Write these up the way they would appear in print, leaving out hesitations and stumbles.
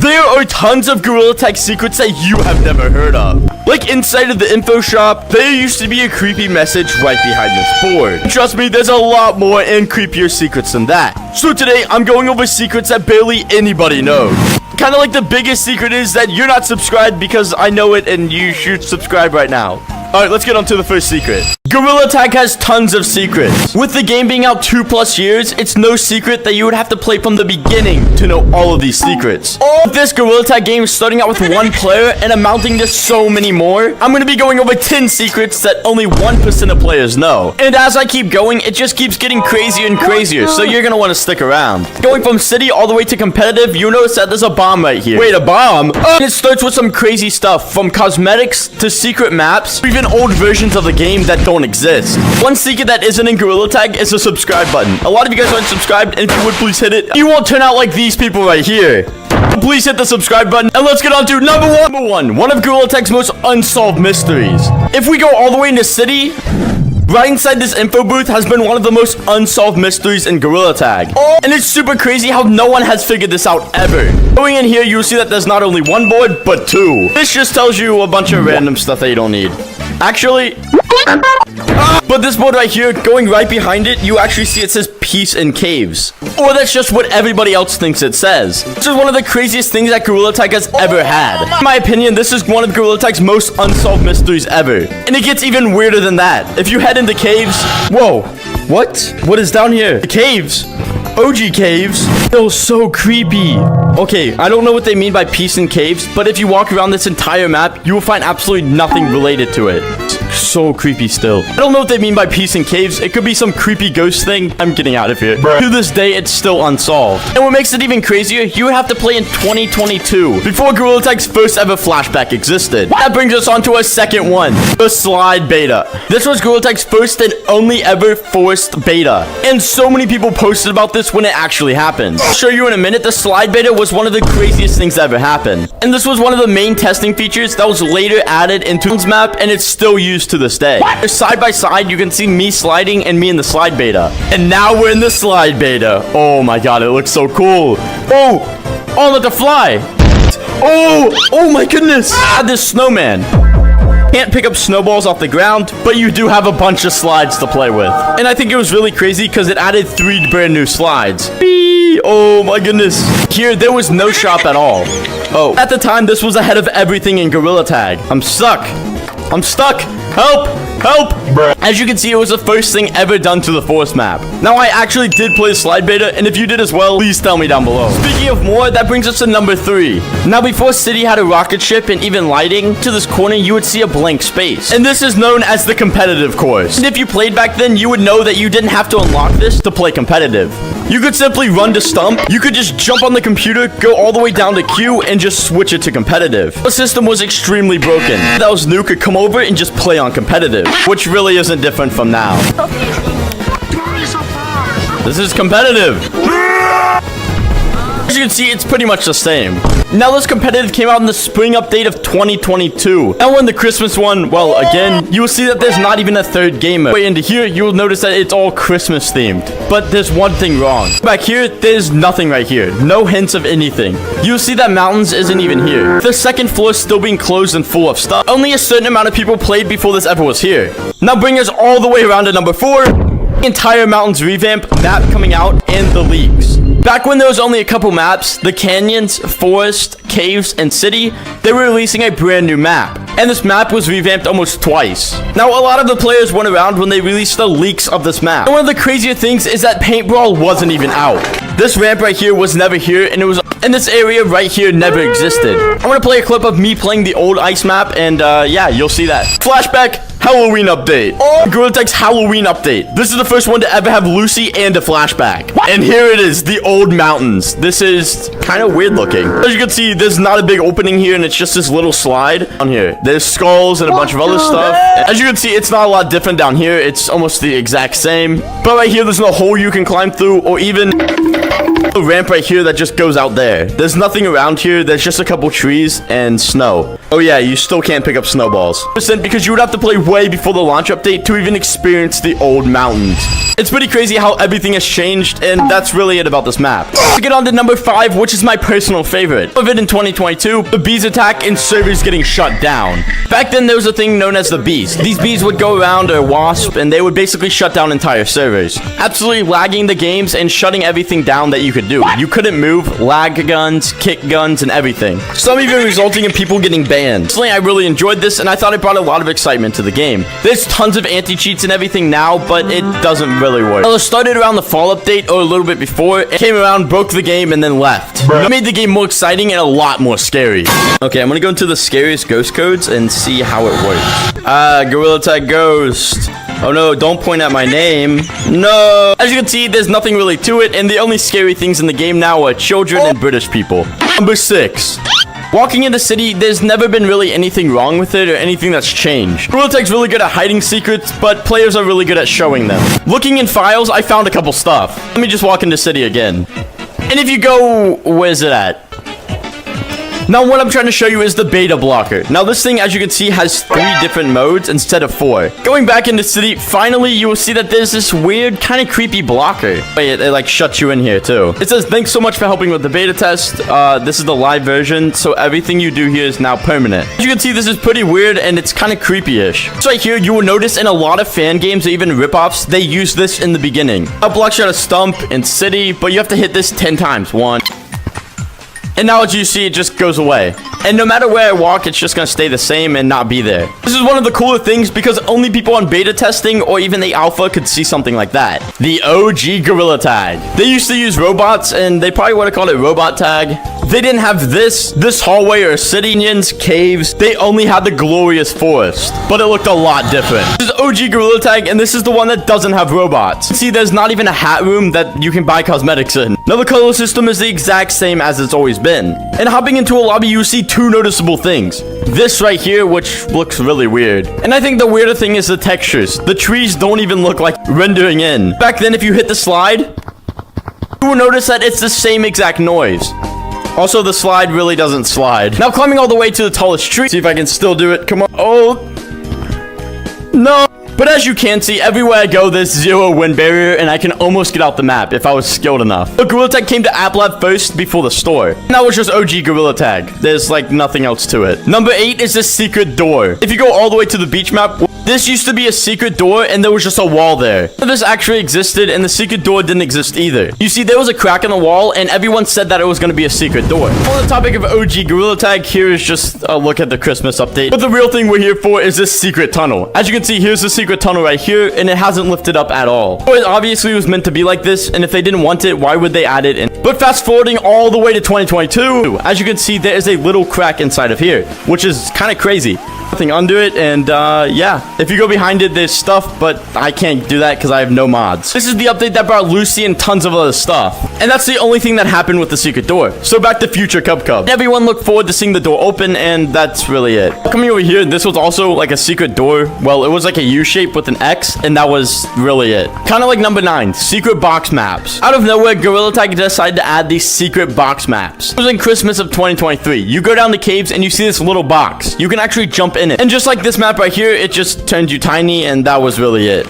there are tons of Gorilla Tag secrets that you have never heard of. Like inside of the info shop, there used to be a creepy message right behind this board. Trust me, there's a lot more and creepier secrets than that. So today, I'm going over secrets that barely anybody knows. Kind of like the biggest secret is that you're not subscribed because I know it and you should subscribe right now. Alright, let's get on to the first secret. Gorilla Tag has tons of secrets. With the game being out 2+ years, it's no secret that you would have to play from the beginning to know all of these secrets. All of this Gorilla Tag game is starting out with one player and amounting to so many more. I'm going to be going over 10 secrets that only 1% of players know. And as I keep going, it just keeps getting crazier and crazier, so you're going to want to stick around. Going from city all the way to competitive, you'll notice that there's a bomb right here. Wait, a bomb? And it starts with some crazy stuff, from cosmetics to secret maps, or even old versions of the game that don't exist. One secret that isn't in Gorilla Tag is the subscribe button. A lot of you guys aren't subscribed, and if you would please hit it, you won't turn out like these people right here. Please hit the subscribe button, and let's get on to number one of Gorilla Tag's most unsolved mysteries. If we go all the way into city, right inside this info booth has been one of the most unsolved mysteries in Gorilla Tag. And it's super crazy how no one has figured this out ever. Going in here, you'll see that there's not only one board, but two. This just tells you a bunch of random stuff that you don't need. Actually, but this board right here, going right behind it, you actually see it says peace in caves. Or that's just what everybody else thinks it says. This is one of the craziest things that Gorilla Tag has ever had. In my opinion, this is one of Gorilla Tag's most unsolved mysteries ever. And it gets even weirder than that. If you head into caves, whoa, what? What is down here? The caves. OG caves. They're so creepy. Okay, I don't know what they mean by peace in caves, but if you walk around this entire map, you will find absolutely nothing related to it. So creepy still. I don't know what they mean by peace in caves. It could be some creepy ghost thing. I'm getting out of here. To this day, it's still unsolved. And what makes it even crazier, you would have to play in 2022 before Gorilla Tag's first ever flashback existed. That brings us on to our second one, the slide beta. This was Gorilla Tag's first and only ever forced beta. And so many people posted about this when it actually happened. I'll show you in a minute. The slide beta was one of the craziest things that ever happened. And this was one of the main testing features that was later added into this map, and it's still used to this day. Side by side, you can see me sliding and me in the slide beta. And now we're in the slide beta. Oh my god, it looks so cool. Oh, look, a fly. Oh my goodness. Add this snowman. Can't pick up snowballs off the ground, but you do have a bunch of slides to play with. And I think it was really crazy because it added 3 brand new slides. Oh my goodness. Here, there was no shop at all. Oh, at the time, this was ahead of everything in Gorilla Tag. I'm stuck. Help! As you can see, it was the first thing ever done to the forest map. Now, I actually did play the slide beta, and if you did as well, please tell me down below. Speaking of more, that brings us to number 3. Now, before City had a rocket ship and even lighting, to this corner, you would see a blank space. And this is known as the competitive course. And if you played back then, you would know that you didn't have to unlock this to play competitive. You could simply run to Stump, you could just jump on the computer, go all the way down to Q, and just switch it to competitive. The system was extremely broken. That was new could come over and just play on competitive, which really isn't different from now. This is competitive. As you can see, it's pretty much the same. Now, this competitive came out in the spring update of 2022. Now, in the Christmas one, well, again, you will see that there's not even a third game mode. Way into here, you will notice that it's all Christmas themed. But there's one thing wrong. Back here, there's nothing right here. No hints of anything. You'll see that mountains isn't even here. The second floor is still being closed and full of stuff. Only a certain amount of people played before this ever was here. Now, bring us all the way around to number 4. Entire mountains revamp, map coming out, and the leaks. Back when there was only a couple maps, the canyons, forest, caves, and city, they were releasing a brand new map. And this map was revamped almost twice. Now, a lot of the players went around when they released the leaks of this map. And one of the crazier things is that Paint Brawl wasn't even out. This ramp right here was never here, and this area right here never existed. I'm gonna play a clip of me playing the old ice map, and yeah, you'll see that. Flashback. Halloween update. Gorilla Tag's Halloween update. This is the first one to ever have Lucy and a flashback. And here it is, the old mountains. This is kind of weird looking. As you can see, there's not a big opening here, and it's just this little slide on here. There's skulls and a bunch of other stuff. As you can see, it's not a lot different down here. It's almost the exact same. But right here, there's no hole you can climb through, or even A ramp right here that just goes out there. There's nothing around here. There's just a couple trees and snow. Oh yeah, you still can't pick up snowballs. Because you would have to play way before the launch update to even experience the old mountains. It's pretty crazy how everything has changed, and that's really it about this map. To get on to number 5, which is my personal favorite. Of it in 2022, the bees attack and servers getting shut down. Back then, there was a thing known as the bees. These bees would go around a wasp, and they would basically shut down entire servers. Absolutely lagging the games and shutting everything down that you could do. You couldn't move, lag guns, kick guns, and everything. Some even resulting in people getting banned. Personally, I really enjoyed this, and I thought it brought a lot of excitement to the game. There's tons of anti-cheats and everything now, but it doesn't really work. Well, it started around the fall update or a little bit before. It came around, broke the game, and then left. It made the game more exciting and a lot more scary. Okay, I'm gonna go into the scariest ghost codes and see how it works. Gorilla Tag Ghost. Oh no, don't point at my name. No. As you can see, there's nothing really to it, and the only scary things in the game now are children and British people. Number 6. Walking in the city, there's never been really anything wrong with it or anything that's changed. Gorilla Tag's really good at hiding secrets, but players are really good at showing them. Looking in files, I found a couple stuff. Let me just walk into city again. And if you go, where's it at? Now, what I'm trying to show you is the beta blocker. Now, this thing, as you can see, has 3 different modes instead of 4. Going back into city, finally, you will see that there's this weird, kind of creepy blocker. Wait, it like shuts you in here, too. It says, thanks so much for helping with the beta test. This is the live version, so everything you do here is now permanent. As you can see, this is pretty weird, and it's kind of creepy-ish. So right here, you will notice in a lot of fan games or even ripoffs, they use this in the beginning. It blocks you at a stump in city, but you have to hit this 10 times. 1. And now as you see, it just goes away. And no matter where I walk, it's just gonna stay the same and not be there. This is one of the cooler things because only people on beta testing or even the alpha could see something like that. The OG Gorilla Tag. They used to use robots and they probably would have called it Robot Tag. They didn't have this hallway or city, canyons, caves. They only had the glorious forest, but it looked a lot different. This is OG Gorilla Tag, and this is the one that doesn't have robots. See, there's not even a hat room that you can buy cosmetics in. Now, the color system is the exact same as it's always been. And hopping into a lobby, you see 2 noticeable things. This right here, which looks really weird. And I think the weirder thing is the textures. The trees don't even look like rendering in. Back then, if you hit the slide, you will notice that it's the same exact noise. Also, the slide really doesn't slide. Now, climbing all the way to the tallest tree. See if I can still do it. Come on. Oh. No. But as you can see, everywhere I go, there's 0 wind barrier, and I can almost get out the map if I was skilled enough. But Gorilla Tag came to App Lab first before the store. And that was just OG Gorilla Tag. There's, like, nothing else to it. Number 8 is this secret door. If you go all the way to the beach map, this used to be a secret door, and there was just a wall there. This actually existed, and the secret door didn't exist either. You see, there was a crack in the wall, and everyone said that it was going to be a secret door. On the topic of OG Gorilla Tag, here is just a look at the Christmas update. But the real thing we're here for is this secret tunnel. As you can see, here's the secret tunnel right here, and it hasn't lifted up at all. So it obviously was meant to be like this, and if they didn't want it, why would they add it in? But fast forwarding all the way to 2022, as you can see, there is a little crack inside of here, which is kind of crazy. Nothing under it, and yeah, if you go behind it, there's stuff, but I can't do that because I have no mods. This is the update that brought Lucy and tons of other stuff, and that's the only thing that happened with the secret door. So back to future Cub. Everyone looked forward to seeing the door open, and that's really it. Coming over here, this was also like a secret door. Well, it was like a U shape with an X, and that was really it. Kind of like number 9, secret box maps. Out of nowhere, Gorilla Tag decided to add these secret box maps. It was in Christmas of 2023. You go down the caves, and you see this little box. You can actually jump in it. And just like this map right here, it just turned you tiny, and that was really it.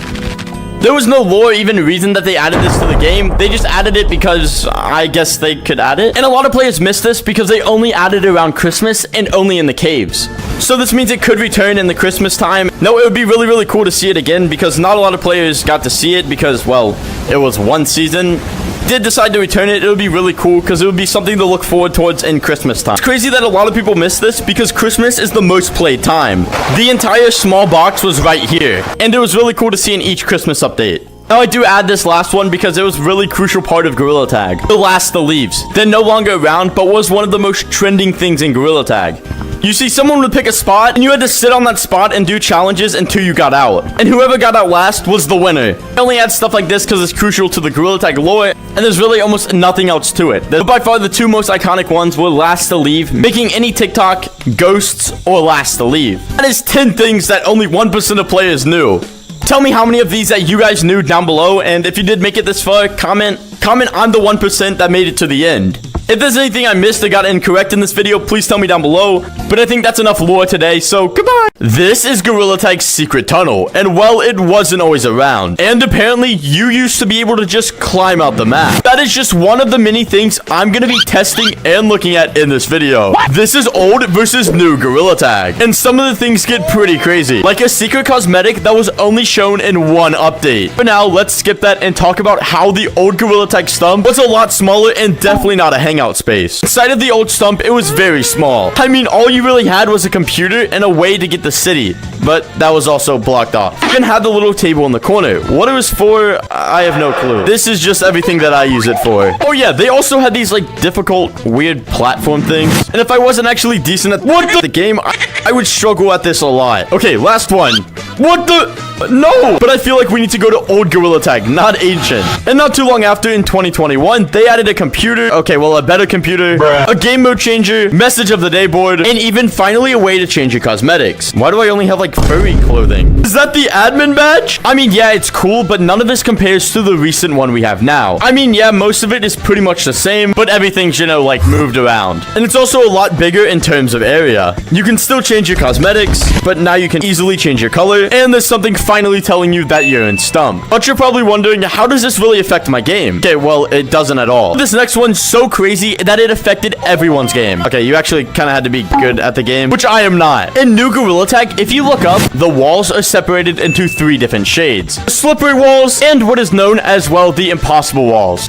There was no lore, even reason that they added this to the game. They just added it because I guess they could add it. And a lot of players missed this because they only added it around Christmas and only in the caves. So this means it could return in the Christmas time. No, it would be really, really cool to see it again because not a lot of players got to see it because, well, it was one season. Did decide to return it, it would be really cool because it would be something to look forward towards in Christmas time. It's crazy that a lot of people miss this because Christmas is the most played time. The entire small box was right here, and it was really cool to see in each Christmas update. Now I do add this last one because it was a really crucial part of Gorilla Tag. The last the leaves. They're no longer around, but was one of the most trending things in Gorilla Tag. You see, someone would pick a spot, and you had to sit on that spot and do challenges until you got out. And whoever got out last was the winner. I only add stuff like this because it's crucial to the Gorilla Tag lore, and there's really almost nothing else to it. But by far, the 2 most iconic ones were Last to Leave, making any TikTok, Ghosts, or Last to Leave. That is 10 things that only 1% of players knew. Tell me how many of these that you guys knew down below, and if you did make it this far, comment I'm the 1% that made it to the end. If there's anything I missed or got incorrect in this video, please tell me down below. But I think that's enough lore today, so goodbye. This is Gorilla Tag's secret tunnel, and well, it wasn't always around. And apparently, you used to be able to just climb out the map. That is just one of the many things I'm gonna be testing and looking at in this video. This is old versus new Gorilla Tag, and some of the things get pretty crazy, like a secret cosmetic that was only shown in one update. For now, let's skip that and talk about how the old Gorilla Tag stump was a lot smaller and definitely not a hangout space. Inside of the old stump, it was very small. I mean, all you really had was a computer and a way to get the city, but that was also blocked off. You even had the little table in the corner. What it was for, I have no clue. This is just everything that I use it for. Oh yeah, they also had these like difficult, weird platform things. And if I wasn't actually decent at the game, I would struggle at this a lot. Okay, last one. What the? No! But I feel like we need to go to old Gorilla Tag, not ancient. And not too long after, in 2021, they added a computer. Okay, well, a better computer, a game mode changer, message of the day board, and even finally a way to change your cosmetics. Why do I only have like furry clothing? Is that the admin badge? I mean, yeah, it's cool, but none of this compares to the recent one we have now. I mean, yeah, most of it is pretty much the same, but everything's, you know, like moved around. And it's also a lot bigger in terms of area. You can still change your cosmetics, but now you can easily change your color, and there's something finally telling you that you're in stump. But you're probably wondering, how does this really affect my game? Okay, well, it doesn't at all. This next one's so crazy that it affected everyone's game. Okay, you actually kind of had to be good at the game, which I am not. In new Gorilla Tag, if you look up, the walls are separated into 3 different shades. The slippery walls, and what is known as, well, the impossible walls.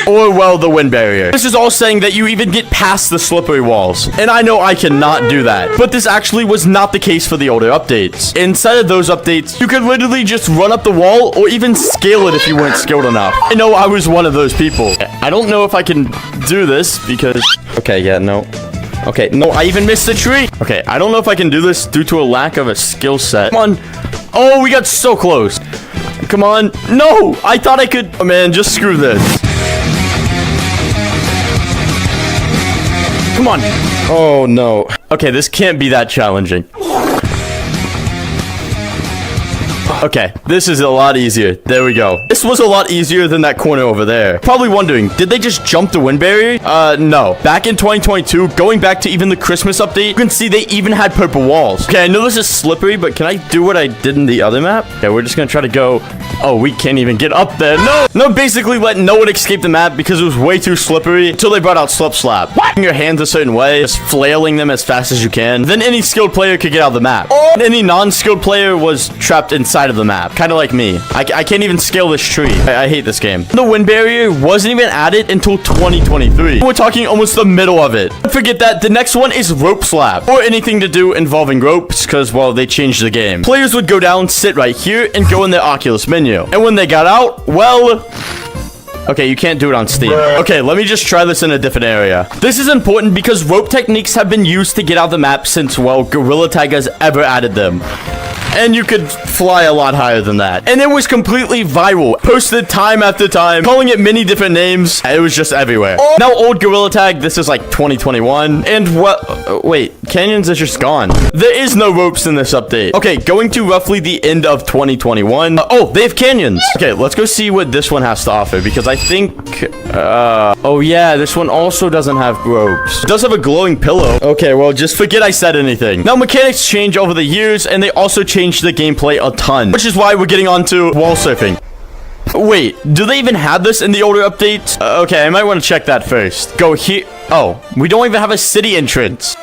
Or, well, the wind barrier. This is all saying that you even get past the slippery walls. And I know I cannot do that. But this actually was not the case for the older updates. Inside of those updates, you could literally just run up the wall or even scale it if you weren't skilled enough. I know I was one of those people. I don't know if I can do this because... Okay, yeah, no. Okay, no, I even missed the tree. Okay, I don't know if I can do this due to a lack of a skill set. Come on. Oh, we got so close. Come on. No, I thought I could... Oh, man, just screw this. Come on. Oh, no. Okay, this can't be that challenging. Okay, this is a lot easier. There we go. This was a lot easier than that corner over there. Probably wondering, did they just jump the wind barrier? No. Back in 2022, going back to even the Christmas update, you can see they even had purple walls. Okay, I know this is slippery, but can I do what I did in the other map? Okay, we're just gonna try to go... Oh, we can't even get up there. No! No, basically let no one escape the map because it was way too slippery until they brought out Slip Slap. Putting your hands a certain way, just flailing them as fast as you can. Then any skilled player could get out of the map. And any non-skilled player was trapped inside of the map. Kind of like me. I can't even scale this tree. I hate this game. The wind barrier wasn't even added until 2023. We're talking almost the middle of it. Don't forget that the next one is rope slap, or anything to do involving ropes, because, well, they changed the game. Players would go down, sit right here, and go in their Oculus menu. And when they got out, well... Okay, you can't do it on Steam. Okay, let me just try this in a different area. This is important because rope techniques have been used to get out of the map since, well, Gorilla Tag has ever added them. And you could fly a lot higher than that. And it was completely viral. Posted time after time, calling it many different names. It was just everywhere. Now, old Gorilla Tag, this is like 2021. And what? Wait, canyons is just gone. There is no ropes in this update. Okay, going to roughly the end of 2021. Oh, they have canyons. Okay, let's go see what this one has to offer because I think... oh yeah, this one also doesn't have ropes. It does have a glowing pillow. Okay, well, just forget I said anything. Now, mechanics change over the years, and they also change the gameplay a ton, which is why we're getting onto wall surfing. Wait, do they even have this in the older updates? Okay, I might want to check that first. Go here. Oh, we don't even have a city entrance.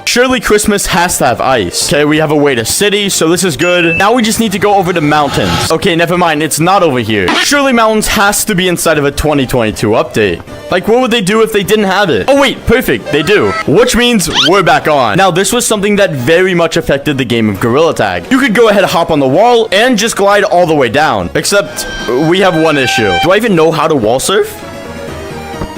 Surely Christmas has to have ice. Okay, we have a way to city, so this is good. Now we just need to go over to mountains. Okay, never mind. It's not over here. Surely mountains has to be inside of a 2022 update. Like, what would they do if they didn't have it? Oh, wait, perfect. They do. Which means we're back on. Now, this was something that very much affected the game of Gorilla Tag. You could go ahead, hop on the wall, and just glide all the way down. Except, we have one issue. Do I even know how to wall surf?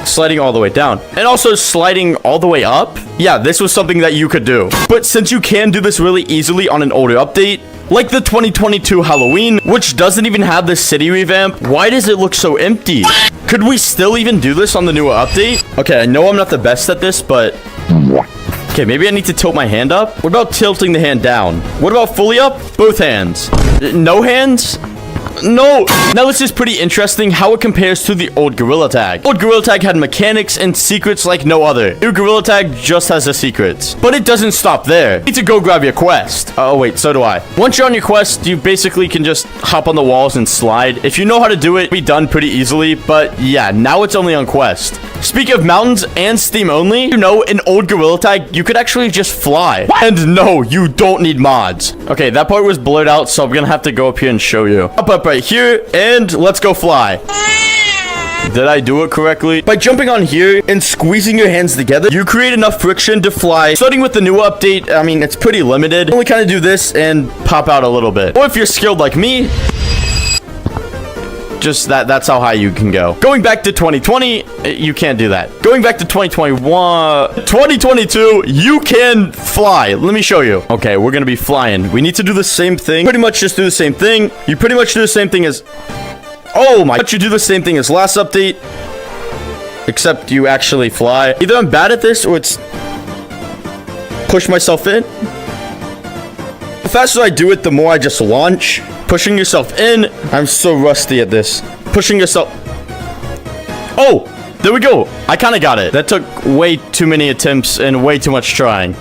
Sliding all the way down and also sliding all the way up. Yeah, this was something that you could do. But since you can do this really easily on an older update, like the 2022 Halloween, which doesn't even have the city revamp, why does it look so empty? Could we still even do this on the newer update? Okay, I know I'm not the best at this, but Okay, maybe I need to tilt my hand up. What about tilting the hand down? What about fully up? Both hands. No hands? No. Now this is pretty interesting how it compares to the old Gorilla Tag. Old Gorilla Tag had mechanics and secrets like no other. New Gorilla Tag just has the secrets. But it doesn't stop there. You need to go grab your quest. Oh wait, so do I. Once you're on your quest, you basically can just hop on the walls and slide. If you know how to do it, it'll be done pretty easily. But yeah, now it's only on quest. Speaking of mountains and Steam only, you know, in old Gorilla Tag, you could actually just fly. What? And no, you don't need mods. Okay, that part was blurred out, so I'm gonna have to go up here and show you. Up right here, and let's go fly. Did I do it correctly? By jumping on here and squeezing your hands together, you create enough friction to fly. Starting with the new update, I mean, it's pretty limited. Only kind of do this and pop out a little bit. Or if you're skilled like me, just that's how high you can go. Going back to 2020, you can't do that. Going back to 2021, 2022, you can fly. Let me show you. Okay, we're gonna be flying. We need to do the same thing. Pretty much just do the same thing. You pretty much do the same thing as... Oh my... But you do the same thing as last update. Except you actually fly. Either I'm bad at this or it's... Push myself in. The faster I do it, the more I just launch. Pushing yourself in. I'm so rusty at this. Pushing yourself... Oh! There we go. I kind of got it. That took way too many attempts and way too much trying.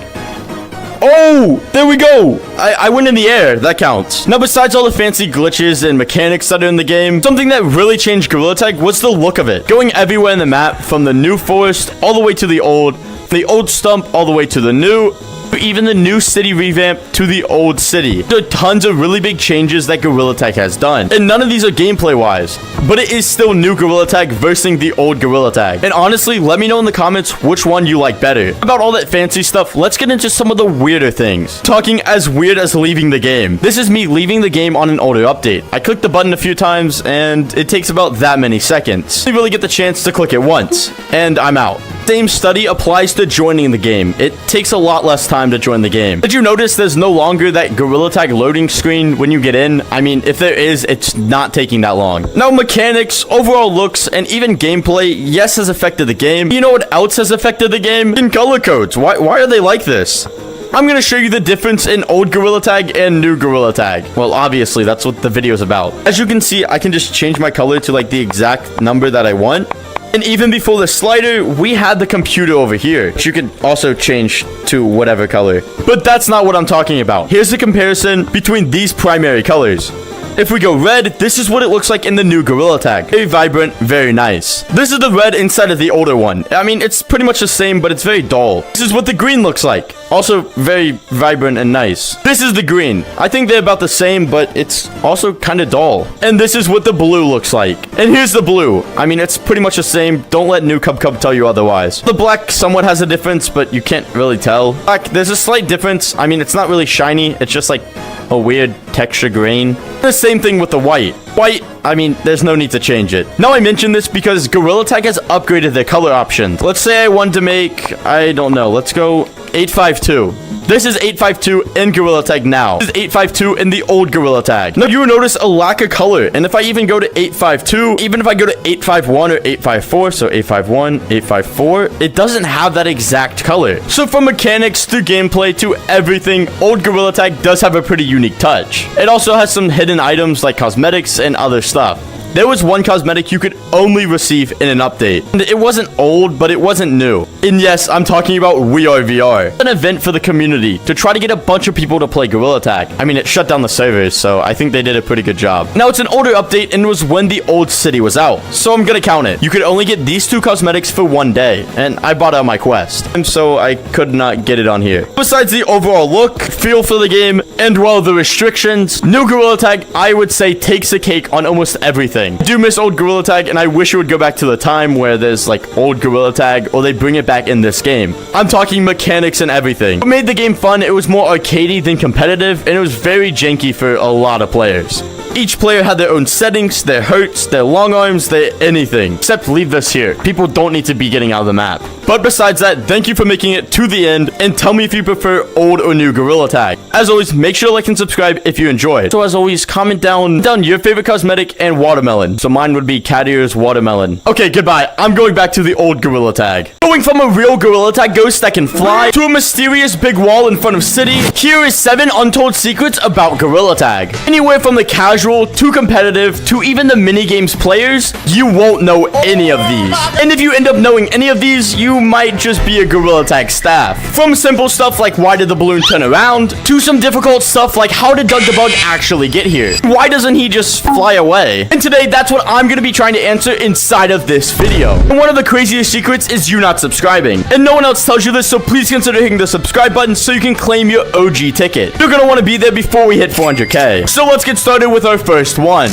Oh! There we go! I went in the air. That counts. Now, besides all the fancy glitches and mechanics that are in the game, something that really changed Gorilla Tag was the look of it. Going everywhere in the map, from the new forest all the way to the old stump all the way to the new... Even the new city revamp to the old city. There are tons of really big changes that Gorilla Tag has done. And none of these are gameplay wise. But it is still new Gorilla Tag versus the old Gorilla Tag. And honestly, let me know in the comments which one you like better. About all that fancy stuff, let's get into some of the weirder things. Talking as weird as leaving the game. This is me leaving the game on an older update. I clicked the button a few times and it takes about that many seconds. You really get the chance to click it once. And I'm out. Same study applies to joining the game. It takes a lot less time to join the game. Did you notice there's no longer that Gorilla Tag loading screen when you get in? I mean, if there is, it's not taking that long. Now, mechanics, overall looks, and even gameplay, yes, has affected the game. You know what else has affected the game? In color codes. Why are they like this? I'm gonna show you the difference in old Gorilla Tag and new Gorilla Tag. Well, obviously, that's what the video is about. As you can see, I can just change my color to like the exact number that I want. And even before the slider, we had the computer over here, which you could also change to whatever color. But that's not what I'm talking about. Here's the comparison between these primary colors. If we go red, this is what it looks like in the new Gorilla Tag. Very vibrant, very nice. This is the red inside of the older one. I mean, it's pretty much the same, but it's very dull. This is what the green looks like. Also very vibrant and nice. This is the green. I think they're about the same, but it's also kind of dull. And this is what the blue looks like. And here's the blue. I mean, it's pretty much the same. Don't let New Cub tell you otherwise. The black somewhat has a difference, but you can't really tell. Black, there's a slight difference. I mean, it's not really shiny. It's just like a weird texture grain. The same thing with the white. White, I mean, there's no need to change it. Now I mention this because Gorilla Tag has upgraded their color options. Let's say I wanted to make, I don't know, let's go 852. This is 852 in Gorilla Tag now. This is 852 in the old Gorilla Tag. Now you will notice a lack of color. And if I even go to 852, even if I go to 851 or 854, so 851, 854, it doesn't have that exact color. So from mechanics to gameplay to everything, old Gorilla Tag does have a pretty unique touch. It also has some hidden items like cosmetics and other stuff. There was one cosmetic you could only receive in an update. And it wasn't old, but it wasn't new. And yes, I'm talking about We Are VR. An event for the community to try to get a bunch of people to play Gorilla Tag. I mean, it shut down the servers, so I think they did a pretty good job. Now, it's an older update and it was when the old city was out. So I'm gonna count it. You could only get these two cosmetics for one day. And I bought it on my quest. And so I could not get it on here. Besides the overall look, feel for the game, and well, the restrictions, new Gorilla Tag, I would say, takes a cake on almost everything. I do miss old Gorilla Tag, and I wish it would go back to the time where there's like old Gorilla Tag, or they bring it back in this game. I'm talking mechanics and everything. What made the game fun, it was more arcadey than competitive, and it was very janky for a lot of players. Each player had their own settings, their Herz, their long arms, their anything. Except leave this here. People don't need to be getting out of the map. But besides that, thank you for making it to the end, and tell me if you prefer old or new Gorilla Tag. As always, make sure to like and subscribe if you enjoyed. So as always, comment down your favorite cosmetic and watermelon. watermelon. So mine would be cat ears watermelon. Okay, goodbye. I'm going back to the old gorilla tag. Going from a real gorilla tag ghost that can fly to a mysterious big wall in front of city, here is 7 untold secrets about gorilla tag. Anywhere from the casual to competitive to even the minigames players, you won't know any of these. And if you end up knowing any of these, you might just be a gorilla tag staff. From simple stuff like why did the balloon turn around, to some difficult stuff like how did Doug the Bug actually get here? Why doesn't he just fly away? And today, that's what I'm gonna be trying to answer inside of this video. And one of the craziest secrets is you not subscribing. And no one else tells you this, so please consider hitting the subscribe button so you can claim your OG ticket. You're gonna wanna be there before we hit 400k. So let's get started with our first one.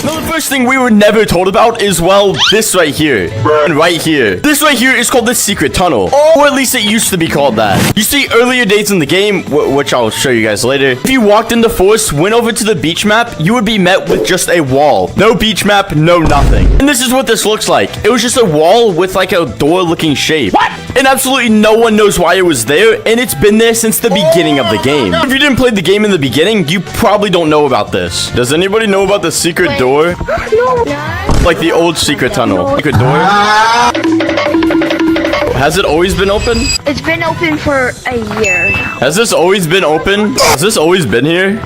Now, the first thing we were never told about is, well, this right here. And right here. This right here is called the secret tunnel. Or at least it used to be called that. You see, earlier days in the game, which I'll show you guys later, if you walked in the forest, went over to the beach map, you would be met with just a wall. No beach map, no nothing. And this is what this looks like. It was just a wall with like a door-looking shape. What? And absolutely no one knows why it was there, and it's been there since the beginning of the game. If you didn't play the game in the beginning, you probably don't know about this. Does anybody know about the secret door? No. Like the old secret tunnel. Secret door? Has it always been open? It's been open for a year. Has this always been open? Has this always been here?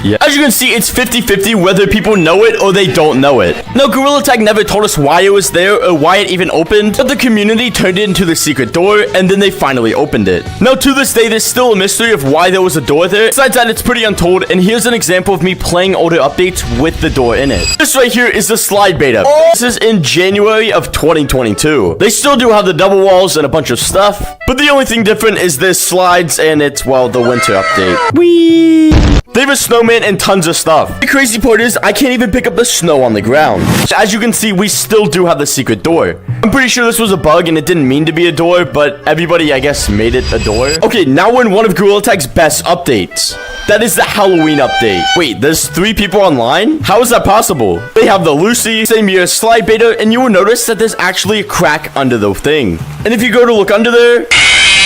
Yeah. As you can see, it's 50-50 whether people know it or they don't know it. Now, Gorilla Tag never told us why it was there or why it even opened, but the community turned it into the secret door, and then they finally opened it. Now, to this day, there's still a mystery of why there was a door there. Besides that, it's pretty untold, and here's an example of me playing older updates with the door in it. This right here is the slide beta. This is in January of 2022. They still do have the double walls and a bunch of stuff, but the only thing different is this slides, and it's, well, the winter update. Whee! They have a snowman and tons of stuff. The crazy part is, I can't even pick up the snow on the ground. As you can see, we still do have the secret door. I'm pretty sure this was a bug and it didn't mean to be a door, but everybody, I guess, made it a door. Okay, now we're in one of Gorilla Tag's best updates. That is the Halloween update. Wait, there's 3 people online? How is that possible? They have the Lucy, same year slide beta, and you will notice that there's actually a crack under the thing. And if you go to look under there,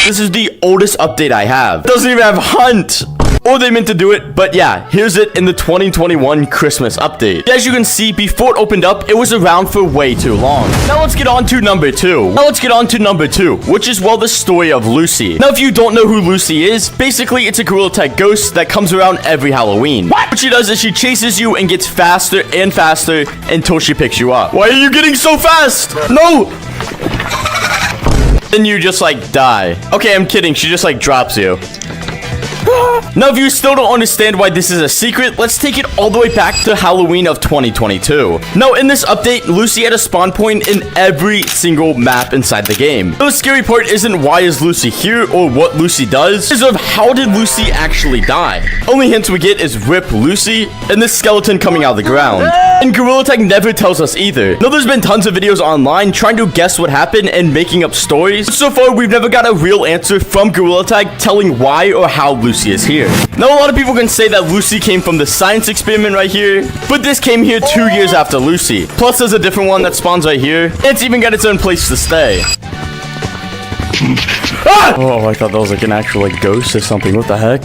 this is the oldest update I have. It doesn't even have Hunt. Or they meant to do it, but yeah, here's it in the 2021 Christmas update. As you can see, before it opened up, it was around for way too long. Now let's get on to number 2. Which is, well, the story of Lucy. Now, if you don't know who Lucy is, basically, it's a Gorilla Tag ghost that comes around every Halloween. What she does is she chases you and gets faster and faster until she picks you up. Why are you getting so fast? No! Then you just, like, die. Okay, I'm kidding. She just, like, drops you. Now, if you still don't understand why this is a secret, let's take it all the way back to Halloween of 2022. Now, in this update, Lucy had a spawn point in every single map inside the game. The scary part isn't why is Lucy here or what Lucy does, it's of how did Lucy actually die. Only hints we get is RIP Lucy and this skeleton coming out of the ground. And Gorilla Tag never tells us either. Now, there's been tons of videos online trying to guess what happened and making up stories, but so far, we've never got a real answer from Gorilla Tag telling why or how Lucy is here. Now, a lot of people can say that Lucy came from the science experiment right here, but this came here 2 years after Lucy. Plus, there's a different one that spawns right here, and it's even got its own place to stay. Ah! Oh, I thought that was like an actual like ghost or something. What the heck?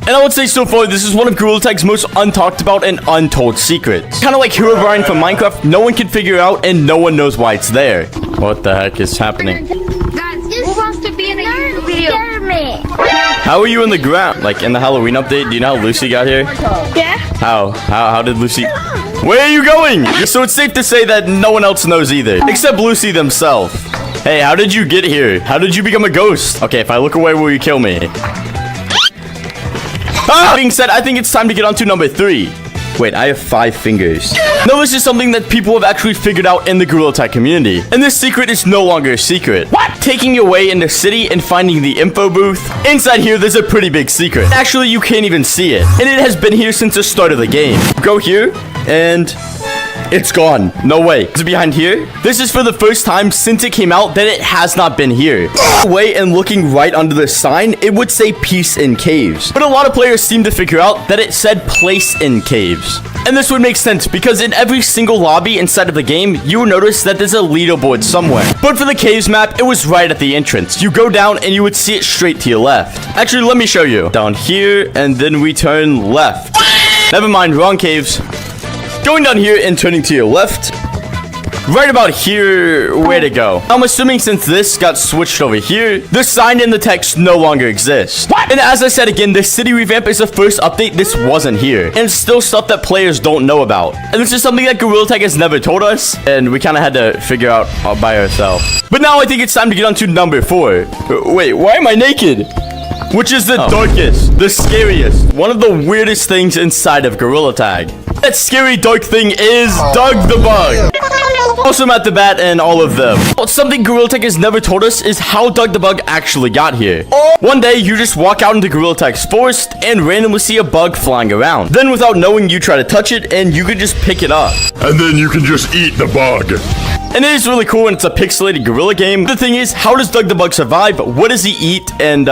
And I would say so far, this is one of Gorilla Tag's most untalked about and untold secrets. Kind of like Herobrine from Minecraft, no one can figure out and no one knows why it's there. What the heck is happening? Who wants to be in a YouTube video? How are you in the ground? Like in the Halloween update, do you know how Lucy got here? Yeah. How did Lucy... Where are you going? So it's safe to say that no one else knows either, except Lucy themselves. Hey, how did you get here? How did you become a ghost? Okay, if I look away, will you kill me? Ah! Being said, I think it's time to get on to number 3. Wait, I have 5 fingers. Now, this is something that people have actually figured out in the Gorilla Tag community. And this secret is no longer a secret. What? Taking your way in the city and finding the info booth. Inside here, there's a pretty big secret. Actually, you can't even see it. And it has been here since the start of the game. Go here, and... it's gone. No way. Is it behind here? This is for the first time since it came out that it has not been here. Away and looking right under the sign, it would say peace in caves. But a lot of players seem to figure out that it said place in caves. And this would make sense because in every single lobby inside of the game, you will notice that there's a leaderboard somewhere. But for the caves map, it was right at the entrance. You go down and you would see it straight to your left. Actually, let me show you. Down here, and then we turn left. Never mind, wrong caves. Going down here and turning to your left. Right about here, where to go? I'm assuming since this got switched over here, the sign and the text no longer exist. What? And as I said again, the city revamp is the first update. This wasn't here. And it's still stuff that players don't know about. And this is something that Gorilla Tag has never told us. And we kind of had to figure out all by ourselves. But now I think it's time to get on to number 4. Wait, why am I naked? Which is the darkest, the scariest, one of the weirdest things inside of Gorilla Tag. That scary dark thing is Doug the Bug. Also Matt the Bat and all of them. But something Gorilla Tag has never told us is how Doug the Bug actually got here. One day, you just walk out into Gorilla Tag's forest and randomly see a bug flying around. Then without knowing, you try to touch it and you can just pick it up. And then you can just eat the bug. And it is really cool when it's a pixelated gorilla game. The thing is, how does Doug the Bug survive? What does he eat? And,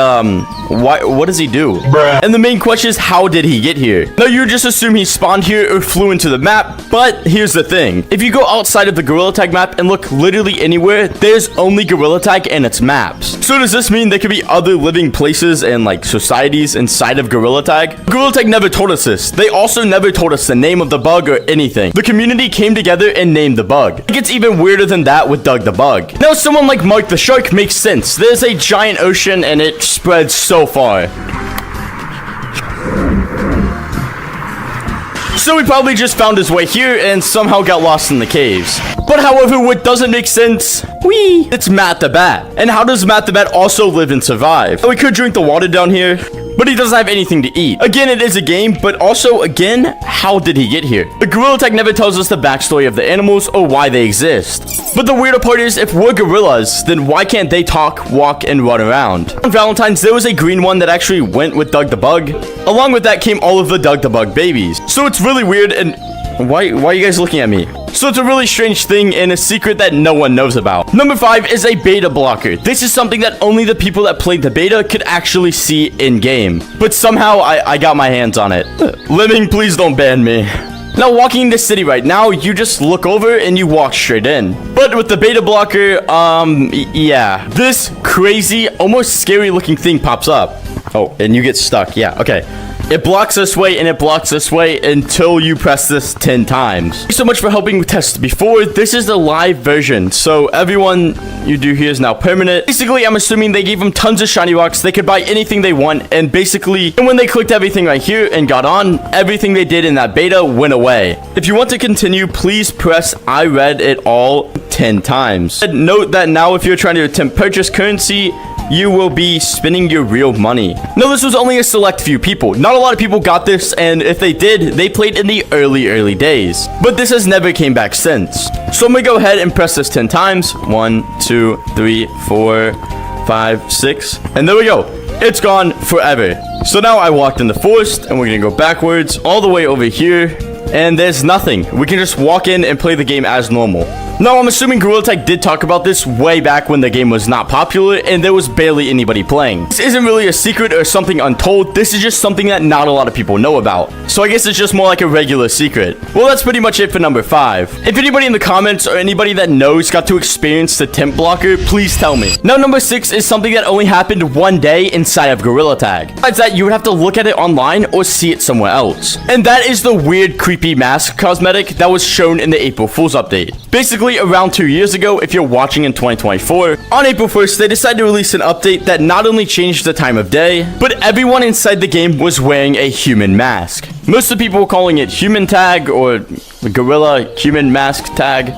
what does he do? Bruh. And the main question is, how did he get here? Now, you just assume he spawned here or flew into the map, but here's the thing. If you go outside of the Gorilla Tag map and look literally anywhere, there's only Gorilla Tag and its maps. So does this mean there could be other living places and, like, societies inside of Gorilla Tag? Gorilla Tag never told us this. They also never told us the name of the bug or anything. The community came together and named the bug. It gets even weirder than that with Doug the Bug. Now, someone like Mark the Shark makes sense. There's a giant ocean and it spreads so far. So he probably just found his way here and somehow got lost in the caves. But however, what doesn't make sense, it's Matt the Bat. And how does Matt the Bat also live and survive? We could drink the water down here, but he doesn't have anything to eat. Again, it is a game, but also, again, how did he get here? The Gorilla Tag never tells us the backstory of the animals or why they exist. But the weirder part is, if we're gorillas, then why can't they talk, walk, and run around? On Valentine's, there was a green one that actually went with Doug the Bug. Along with that came all of the Doug the Bug babies. So it's really weird, and why are you guys looking at me? So it's a really strange thing and a secret that no one knows about. Number 5 is a beta blocker. This is something that only the people that played the beta could actually see in game. But somehow I got my hands on it. Lemming, please don't ban me. Now, walking in the city right now, you just look over and you walk straight in. But with the beta blocker, yeah. This crazy, almost scary looking thing pops up. Oh, and you get stuck. Yeah, okay. It blocks this way and it blocks this way until you press this 10 times. Thanks so much for helping with tests before. This is the live version, so everyone you do here is now permanent. Basically, I'm assuming they gave them tons of shiny rocks. They could buy anything they want, and basically, when they clicked everything right here and got on, everything they did in that beta went away. If you want to continue, please press I read it all 10 times. And note that now if you're trying to attempt purchase currency, you will be spending your real money. No, this was only a select few people. Not a lot of people got this, and if they did, they played in the early days. But this has never came back since. So I'm gonna go ahead and press this 10 times. 1, 2, 3, 4, 5, 6. And there we go. It's gone forever. So now I walked in the forest, and we're gonna go backwards all the way over here. And there's nothing. We can just walk in and play the game as normal. Now, I'm assuming Gorilla Tag did talk about this way back when the game was not popular and there was barely anybody playing. This isn't really a secret or something untold. This is just something that not a lot of people know about. So I guess it's just more like a regular secret. Well, that's pretty much it for number 5. If anybody in the comments or anybody that knows got to experience the temp blocker, please tell me. Now, number 6 is something that only happened one day inside of Gorilla Tag. Besides that, you would have to look at it online or see it somewhere else. And that is the weird, creepy mask cosmetic that was shown in the April Fool's update. Basically, around 2 years ago, if you're watching in 2024, on April 1st, they decided to release an update that not only changed the time of day, but everyone inside the game was wearing a human mask. Most of the people were calling it human tag or gorilla human mask tag.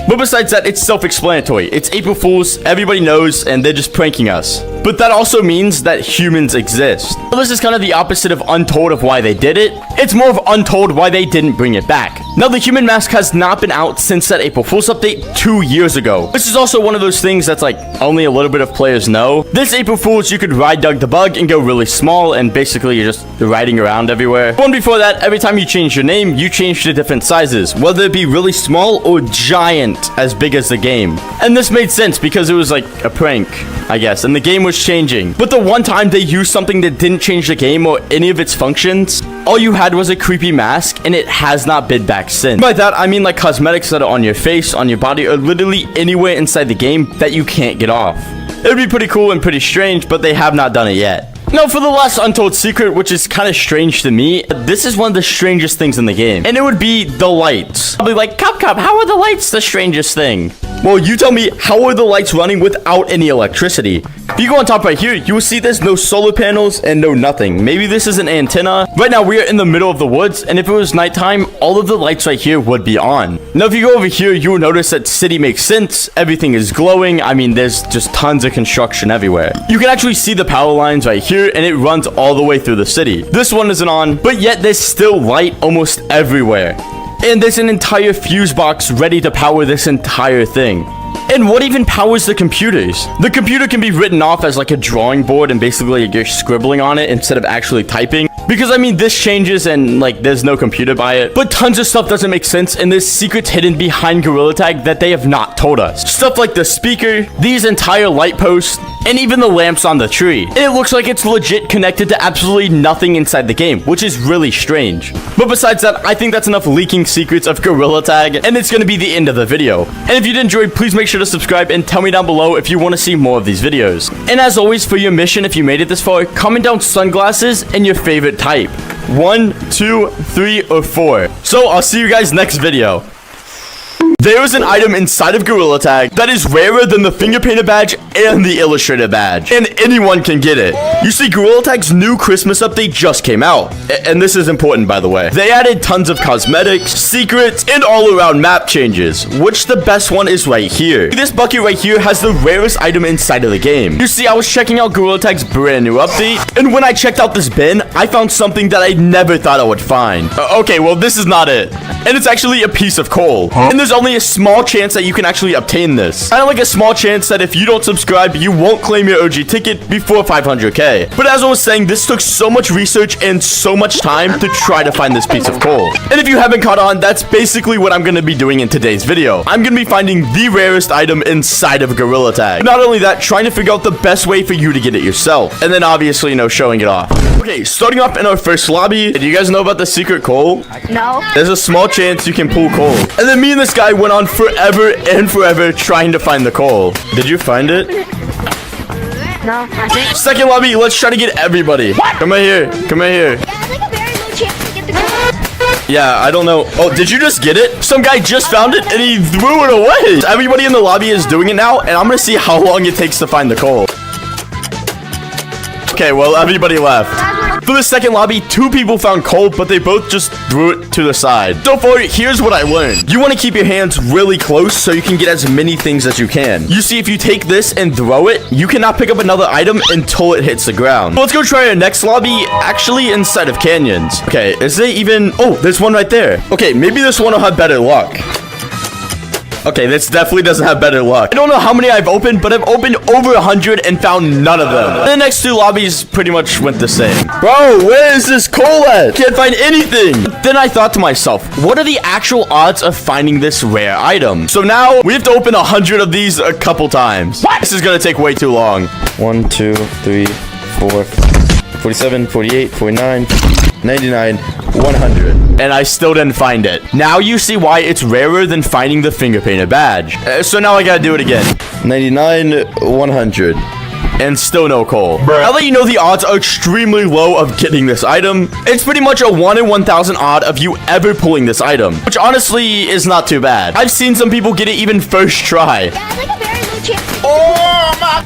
But besides that, it's self-explanatory. It's April Fool's, everybody knows, and they're just pranking us. But that also means that humans exist. Well, this is kind of the opposite of untold of why they did it. It's more of untold why they didn't bring it back. Now, the human mask has not been out since that April Fool's update 2 years ago. This is also one of those things that's like only a little bit of players know. This April Fool's, you could ride Doug the Bug and go really small, and basically you're just riding around everywhere. One before that, every time you change your name, you change to different sizes, whether it be really small or giant, as big as the game. And this made sense because it was like a prank, I guess, and the game was changing. But the one time they used something that didn't change the game or any of its functions, all you had was a creepy mask, and it has not been back since. By that, I mean like cosmetics that are on your face, on your body, or literally anywhere inside the game that you can't get off. It would be pretty cool and pretty strange, but they have not done it yet. Now, for the last untold secret, which is kind of strange to me, this is one of the strangest things in the game. And it would be the lights. I'll be like, Cup, how are the lights the strangest thing? Well, you tell me, how are the lights running without any electricity? If you go on top right here, you will see there's no solar panels and no nothing. Maybe this is an antenna. Right now, we are in the middle of the woods, and if it was nighttime, all of the lights right here would be on. Now, if you go over here, you will notice that city makes sense. Everything is glowing. I mean, there's just tons of construction everywhere. You can actually see the power lines right here, and it runs all the way through the city. This one isn't on, but yet there's still light almost everywhere. And there's an entire fuse box ready to power this entire thing. And what even powers the computers? The computer can be written off as like a drawing board and basically you're scribbling on it instead of actually typing. Because I mean, this changes and like there's no computer by it. But tons of stuff doesn't make sense and there's secrets hidden behind Gorilla Tag that they have not told us. Stuff like the speaker, these entire light posts, and even the lamps on the tree. And it looks like it's legit connected to absolutely nothing inside the game, which is really strange. But besides that, I think that's enough leaking secrets of Gorilla Tag, and it's gonna be the end of the video. And if you did enjoy, please make sure to subscribe and tell me down below if you want to see more of these videos. And as always, for your mission, if you made it this far, comment down sunglasses and your favorite type. 1, 2, 3, or 4. So I'll see you guys next video. There is an item inside of Gorilla Tag that is rarer than the finger painted badge and the illustrated badge, and anyone can get it. You see, Gorilla Tag's new Christmas update just came out, and this is important, by the way. They added tons of cosmetics, secrets, and all-around map changes, which the best one is right here. This bucket right here has the rarest item inside of the game. You see, I was checking out Gorilla Tag's brand new update, and when I checked out this bin, I found something that I never thought I would find. Okay, well, this is not it. And it's actually a piece of coal. And there's only a small chance that you can actually obtain this. Kind of like a small chance that if you don't subscribe, you won't claim your OG ticket before 500k. But as I was saying, this took so much research and so much time to try to find this piece of coal. And if you haven't caught on, that's basically what I'm going to be doing in today's video. I'm going to be finding the rarest item inside of Gorilla Tag. Not only that, trying to figure out the best way for you to get it yourself. And then obviously, you know, showing it off. Okay, starting off in our first lobby. Do you guys know about the secret coal? No. There's a small chance you can pull coal. And then me and this guy went on forever and forever trying to find the coal. Did you find it? No, I think. Second lobby, let's try to get everybody. Come right here. Come right here. Yeah, it's like a very low chance to get the gold. Yeah, I don't know. Oh, did you just get it? Some guy just found it and he threw it away. Everybody in the lobby is doing it now, and I'm gonna see how long it takes to find the coal. Okay, well, everybody left. For the second lobby, 2 people found coal, but they both just threw it to the side. So far, here's what I learned. You want to keep your hands really close so you can get as many things as you can. You see, if you take this and throw it, you cannot pick up another item until it hits the ground. So let's go try our next lobby, actually inside of canyons. Okay, is there even... Oh, there's one right there. Okay, maybe this one will have better luck. Okay, this definitely doesn't have better luck. I don't know how many I've opened, but I've opened over 100 and found none of them. The next 2 lobbies pretty much went the same. Bro, where is this coal at? Can't find anything. Then I thought to myself, what are the actual odds of finding this rare item? So now we have to open 100 of these a couple times. What? This is gonna take way too long. 1, 2, 3, 4, 47, 48, 49, 99, 100. And I still didn't find it. Now you see why it's rarer than finding the finger painted badge. So now I gotta do it again. 99, 100. And still no coal. I'll let you know the odds are extremely low of getting this item. It's pretty much a 1 in 1,000 odd of you ever pulling this item, which honestly is not too bad. I've seen some people get it even first try. Yeah, it's like a very low chance.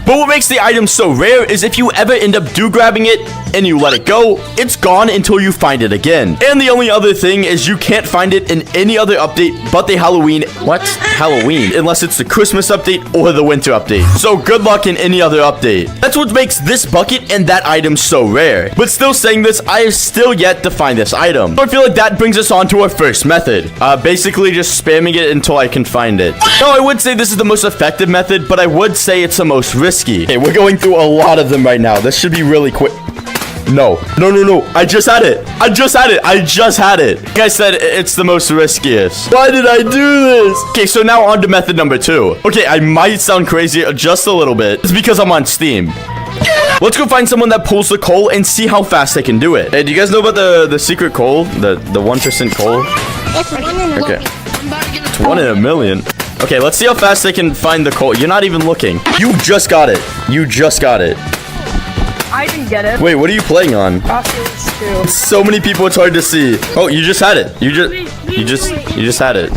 But what makes the item so rare is if you ever end up grabbing it and you let it go, it's gone until you find it again. And the only other thing is you can't find it in any other update but the Halloween. What? Halloween? Unless it's the Christmas update or the winter update. So good luck in any other update. That's what makes this bucket and that item so rare. But still saying this, I have still yet to find this item. So I feel like that brings us on to our first method. Basically just spamming it until I can find it. No, I would say this is the most effective method, but I would say it's the most risky. Okay, we're going through a lot of them right now. This should be really quick. No. I just had it. I just had it. Like I said, it's the most riskiest. Why did I do this? Okay, so now on to method number 2. Okay, I might sound crazy just a little bit. It's because I'm on Steam. Let's go find someone that pulls the coal and see how fast they can do it. Hey, do you guys know about the secret coal? The 1% coal? It's 1 in a million. Okay. It's 1 in a million. Okay, let's see how fast they can find the coal. You're not even looking. You just got it. I didn't get it. Wait, what are you playing on? Oculus 2. So many people, it's hard to see. Oh, you just had it. You just had it.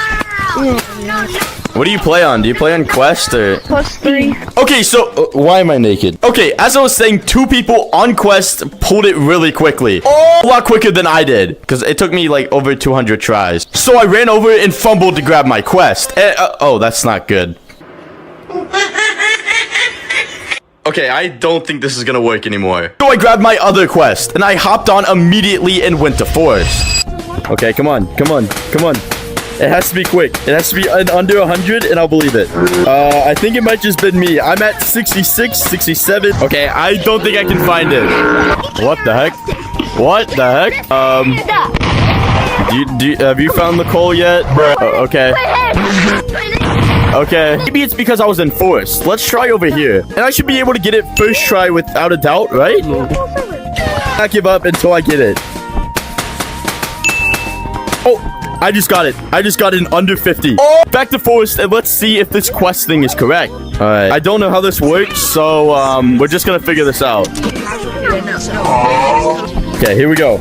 What do you play on? Do you play on Quest or? +3. Okay, so why am I naked? Okay, as I was saying, 2 people on Quest pulled it really quickly. A lot quicker than I did, because it took me like over 200 tries. So I ran over and fumbled to grab my Quest. Oh, that's not good. Okay, I don't think this is gonna work anymore. So I grabbed my other Quest, and I hopped on immediately and went to Forest. Okay, come on. It has to be quick. It has to be under 100, and I'll believe it. I think it might just been me. I'm at 66, 67. Okay, I don't think I can find it. What the heck? What the heck? Have you found the coal yet? Okay. Okay. Maybe it's because I was in Forest. Let's try over here. And I should be able to get it first try without a doubt, right? Not give up until I get it. Oh, I just got it. I just got it in under 50. Oh, back to Forest, and let's see if this quest thing is correct. All right. I don't know how this works, so we're just gonna figure this out. Okay, here we go.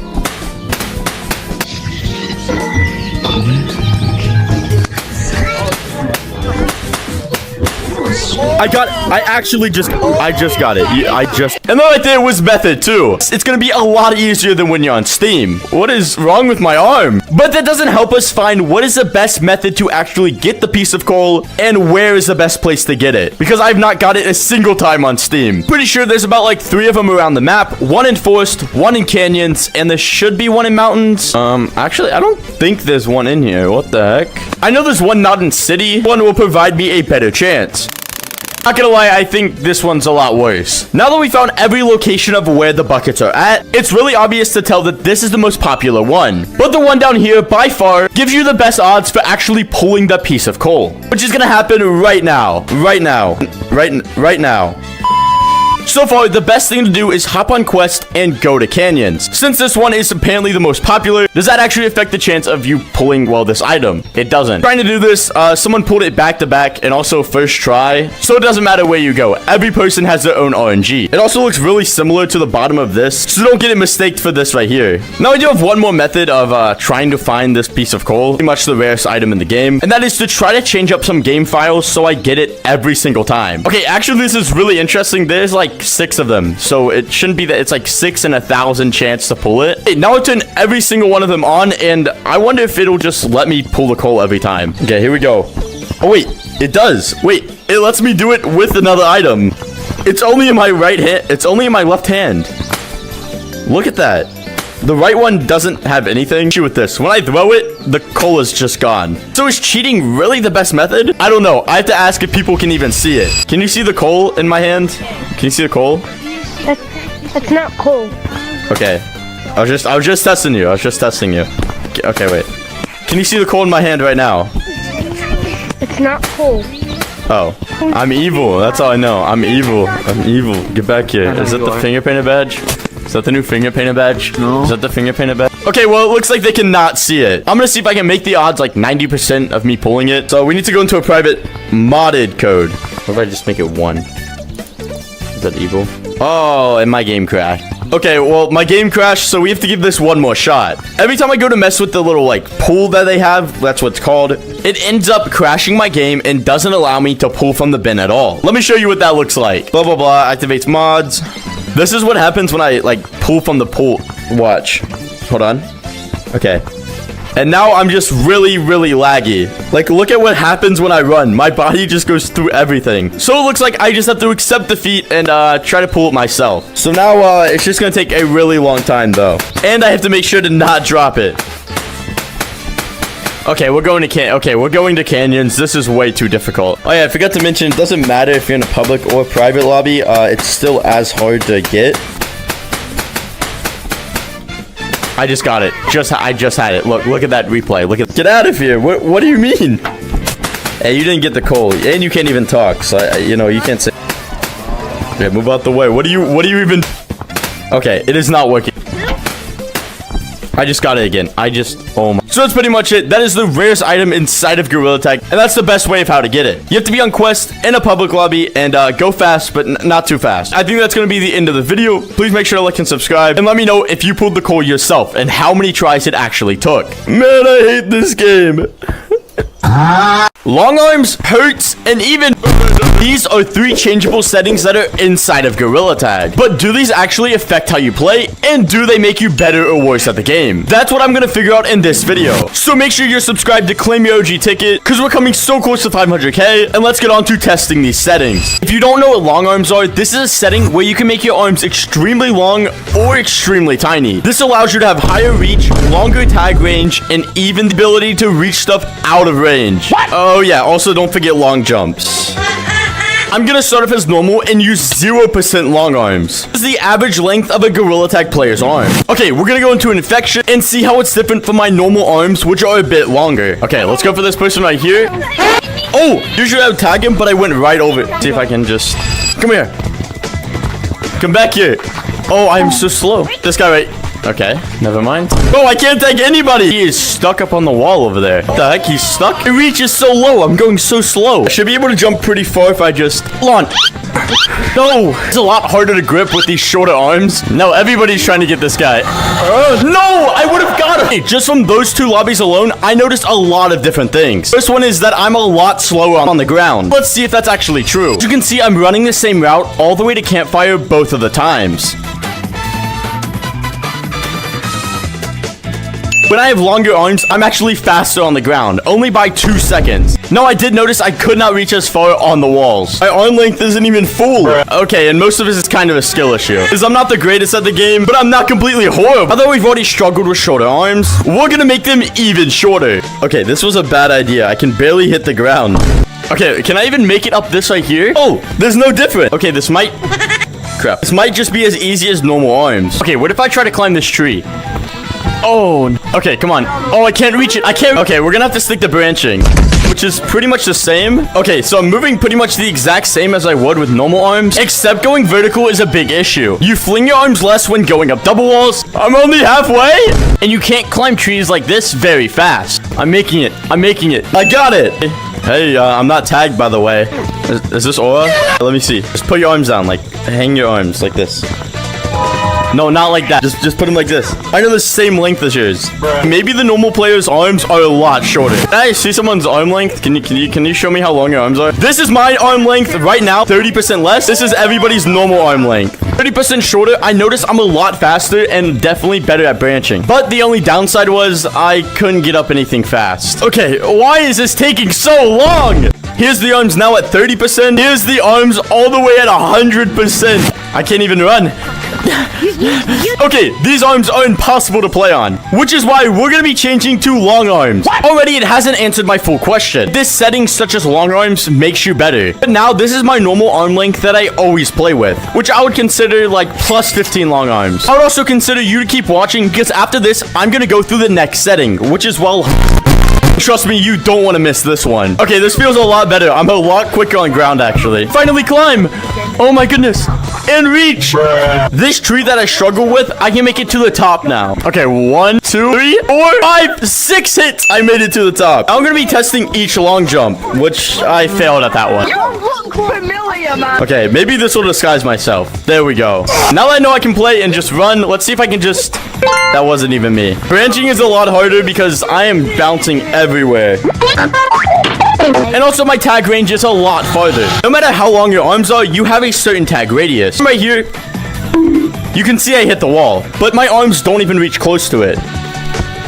I just got it. And then right there was method too. It's gonna be a lot easier than when you're on Steam. What is wrong with my arm? But that doesn't help us find what is the best method to actually get the piece of coal and where is the best place to get it. Because I've not got it a single time on Steam. Pretty sure there's about like 3 of them around the map. 1 in Forest, 1 in Canyons, and there should be 1 in Mountains. Actually, I don't think there's 1 in here. What the heck? I know there's 1 not in City. 1 will provide me a better chance. Not gonna lie, I think this one's a lot worse. Now that we found every location of where the buckets are at, it's really obvious to tell that this is the most popular one. But the one down here, by far, gives you the best odds for actually pulling that piece of coal. Which is gonna happen right now. Right now. Right now. So far, the best thing to do is hop on Quest and go to Canyons. Since this one is apparently the most popular, does that actually affect the chance of you pulling, well, this item? It doesn't. Trying to do this, someone pulled it back to back and also first try. So it doesn't matter where you go. Every person has their own RNG. It also looks really similar to the bottom of this, so don't get it mistaked for this right here. Now I do have one more method of trying to find this piece of coal. Pretty much the rarest item in the game. And that is to try to change up some game files so I get it every single time. Okay, actually this is really interesting. There's like 6 of them, so it shouldn't be that. It's like 6 in 1,000 chance to pull it. Okay, now I turn every single one of them on, and I wonder if it'll just let me pull the coal every time. Okay, here we go. Oh wait, it does. Wait, it lets me do it with another item. It's only in my right hand. It's only in my left hand. Look at that. The right one doesn't have anything. Shoot with this. When I throw it, the coal is just gone. So is cheating really the best method? I don't know. I have to ask if people can even see it. Can you see the coal in my hand? Can you see the coal? That's not coal. Okay. I was just testing you. Okay, wait. Can you see the coal in my hand right now? It's not coal. Oh. I'm evil. That's all I know. I'm evil. Get back here. Is that the finger painted badge? Is that the new finger painted badge? No. Is that the finger painted badge? Okay, well, it looks like they cannot see it. I'm gonna see if I can make the odds like 90% of me pulling it. So we need to go into a private modded code. What if I just make it 1? Is that evil? Oh, and my game crashed. Okay, well, my game crashed, so we have to give this one more shot. Every time I go to mess with the little, like, pool that they have, that's what it's called, it ends up crashing my game and doesn't allow me to pull from the bin at all. Let me show you what that looks like. Blah, blah, blah, activates mods. This is what happens when I, like, pull from the pool. Watch. Hold on. Okay. And now I'm just really, really laggy. Like, look at what happens when I run. My body just goes through everything. So it looks like I just have to accept defeat and try to pull it myself. So now it's just gonna take a really long time, though. And I have to make sure to not drop it. Okay, we're going to Canyons. This is way too difficult. Oh yeah, I forgot to mention, it doesn't matter if you're in a public or private lobby. It's still as hard to get. I just got it. I just had it. Look at that replay. Get out of here. What do you mean? Hey, you didn't get the coal, and you can't even talk. So you know you can't say. Okay, move out the way. What do you even? Okay, it is not working. I just got it again. Oh my. So that's pretty much it. That is the rarest item inside of Gorilla Tag, and that's the best way of how to get it. You have to be on quest in a public lobby and go fast, but not too fast. I think that's going to be the end of the video. Please make sure to like and subscribe, and let me know if you pulled the call yourself and how many tries it actually took. Man, I hate this game. Long arms, Herz, and even these are 3 changeable settings that are inside of Gorilla Tag. But do these actually affect how you play? And do they make you better or worse at the game? That's what I'm gonna figure out in this video. So make sure you're subscribed to claim your OG ticket, because we're coming so close to 500k, and let's get on to testing these settings. If you don't know what long arms are, this is a setting where you can make your arms extremely long or extremely tiny. This allows you to have higher reach, longer tag range, and even the ability to reach stuff out of range. Oh yeah, also don't forget long jumps. I'm gonna start off as normal and use 0% long arms. This is the average length of a Gorilla Tag player's arm. Okay, we're gonna go into an infection and see how it's different from my normal arms, which are a bit longer. Okay, let's go for this person right here. Oh, usually I would tag him, but I went right over it. See if I can just... Come here. Come back here. Oh, I'm so slow. This guy right... Okay, never mind. Oh, I can't tag anybody. He is stuck up on the wall over there. What the heck? He's stuck? It reaches so low. I'm going so slow. I should be able to jump pretty far if I just launch. No, it's a lot harder to grip with these shorter arms. No, everybody's trying to get this guy. No, I would have got him. Just from those 2 lobbies alone, I noticed a lot of different things. First one is that I'm a lot slower on the ground. Let's see if that's actually true. As you can see, I'm running the same route all the way to campfire both of the times. When I have longer arms, I'm actually faster on the ground, only by 2 seconds. Now, I did notice I could not reach as far on the walls. My arm length isn't even full. Okay, and most of this is kind of a skill issue, because I'm not the greatest at the game, but I'm not completely horrible. Although we've already struggled with shorter arms, we're gonna make them even shorter. Okay, this was a bad idea. I can barely hit the ground. Okay, can I even make it up this right here? Oh, there's no difference. Okay, this might... Crap. This might just be as easy as normal arms. Okay, what if I try to climb this tree? Oh, okay, come on. Oh, I can't reach it. I can't. Okay, we're gonna have to stick to branching, which is pretty much the same. Okay, so I'm moving pretty much the exact same as I would with normal arms, except going vertical is a big issue. You fling your arms less when going up double walls. I'm only halfway, and you can't climb trees like this very fast. I'm making it. I'm making it. I got it. Hey, I'm not tagged, by the way. Is this aura? Let me see. Just put your arms down, like, hang your arms like this. No, not like that. Just put them like this. I know the same length as yours. Maybe the normal player's arms are a lot shorter. Hey, see someone's arm length? Can you show me how long your arms are? This is my arm length right now, 30% less. This is everybody's normal arm length. 30% shorter. I noticed I'm a lot faster and definitely better at branching. But the only downside was I couldn't get up anything fast. Okay, why is this taking so long? Here's the arms now at 30%. Here's the arms all the way at 100%. I can't even run. Okay, these arms are impossible to play on, which is why we're gonna be changing to long arms. Already, it hasn't answered my full question. This setting, such as long arms, makes you better. But now, this is my normal arm length that I always play with, which I would consider like plus 15 long arms. I would also consider you to keep watching, because after this, I'm gonna go through the next setting, which is, well... Trust me, you don't want to miss this one. Okay, this feels a lot better. I'm a lot quicker on ground, actually. Finally climb. Oh my goodness. And reach. This tree that I struggle with, I can make it to the top now. Okay, 1, 2, 3, 4, 5, 6 hits. I made it to the top. I'm going to be testing each long jump, which I failed at that one. You look familiar, man. Okay, maybe this will disguise myself. There we go. Now that I know I can play and just run, let's see if I can just... That wasn't even me. Branching is a lot harder because I am bouncing everywhere. And also my tag range is a lot farther. No matter how long your arms are, you have a certain tag radius. Right here, you can see I hit the wall, but my arms don't even reach close to it.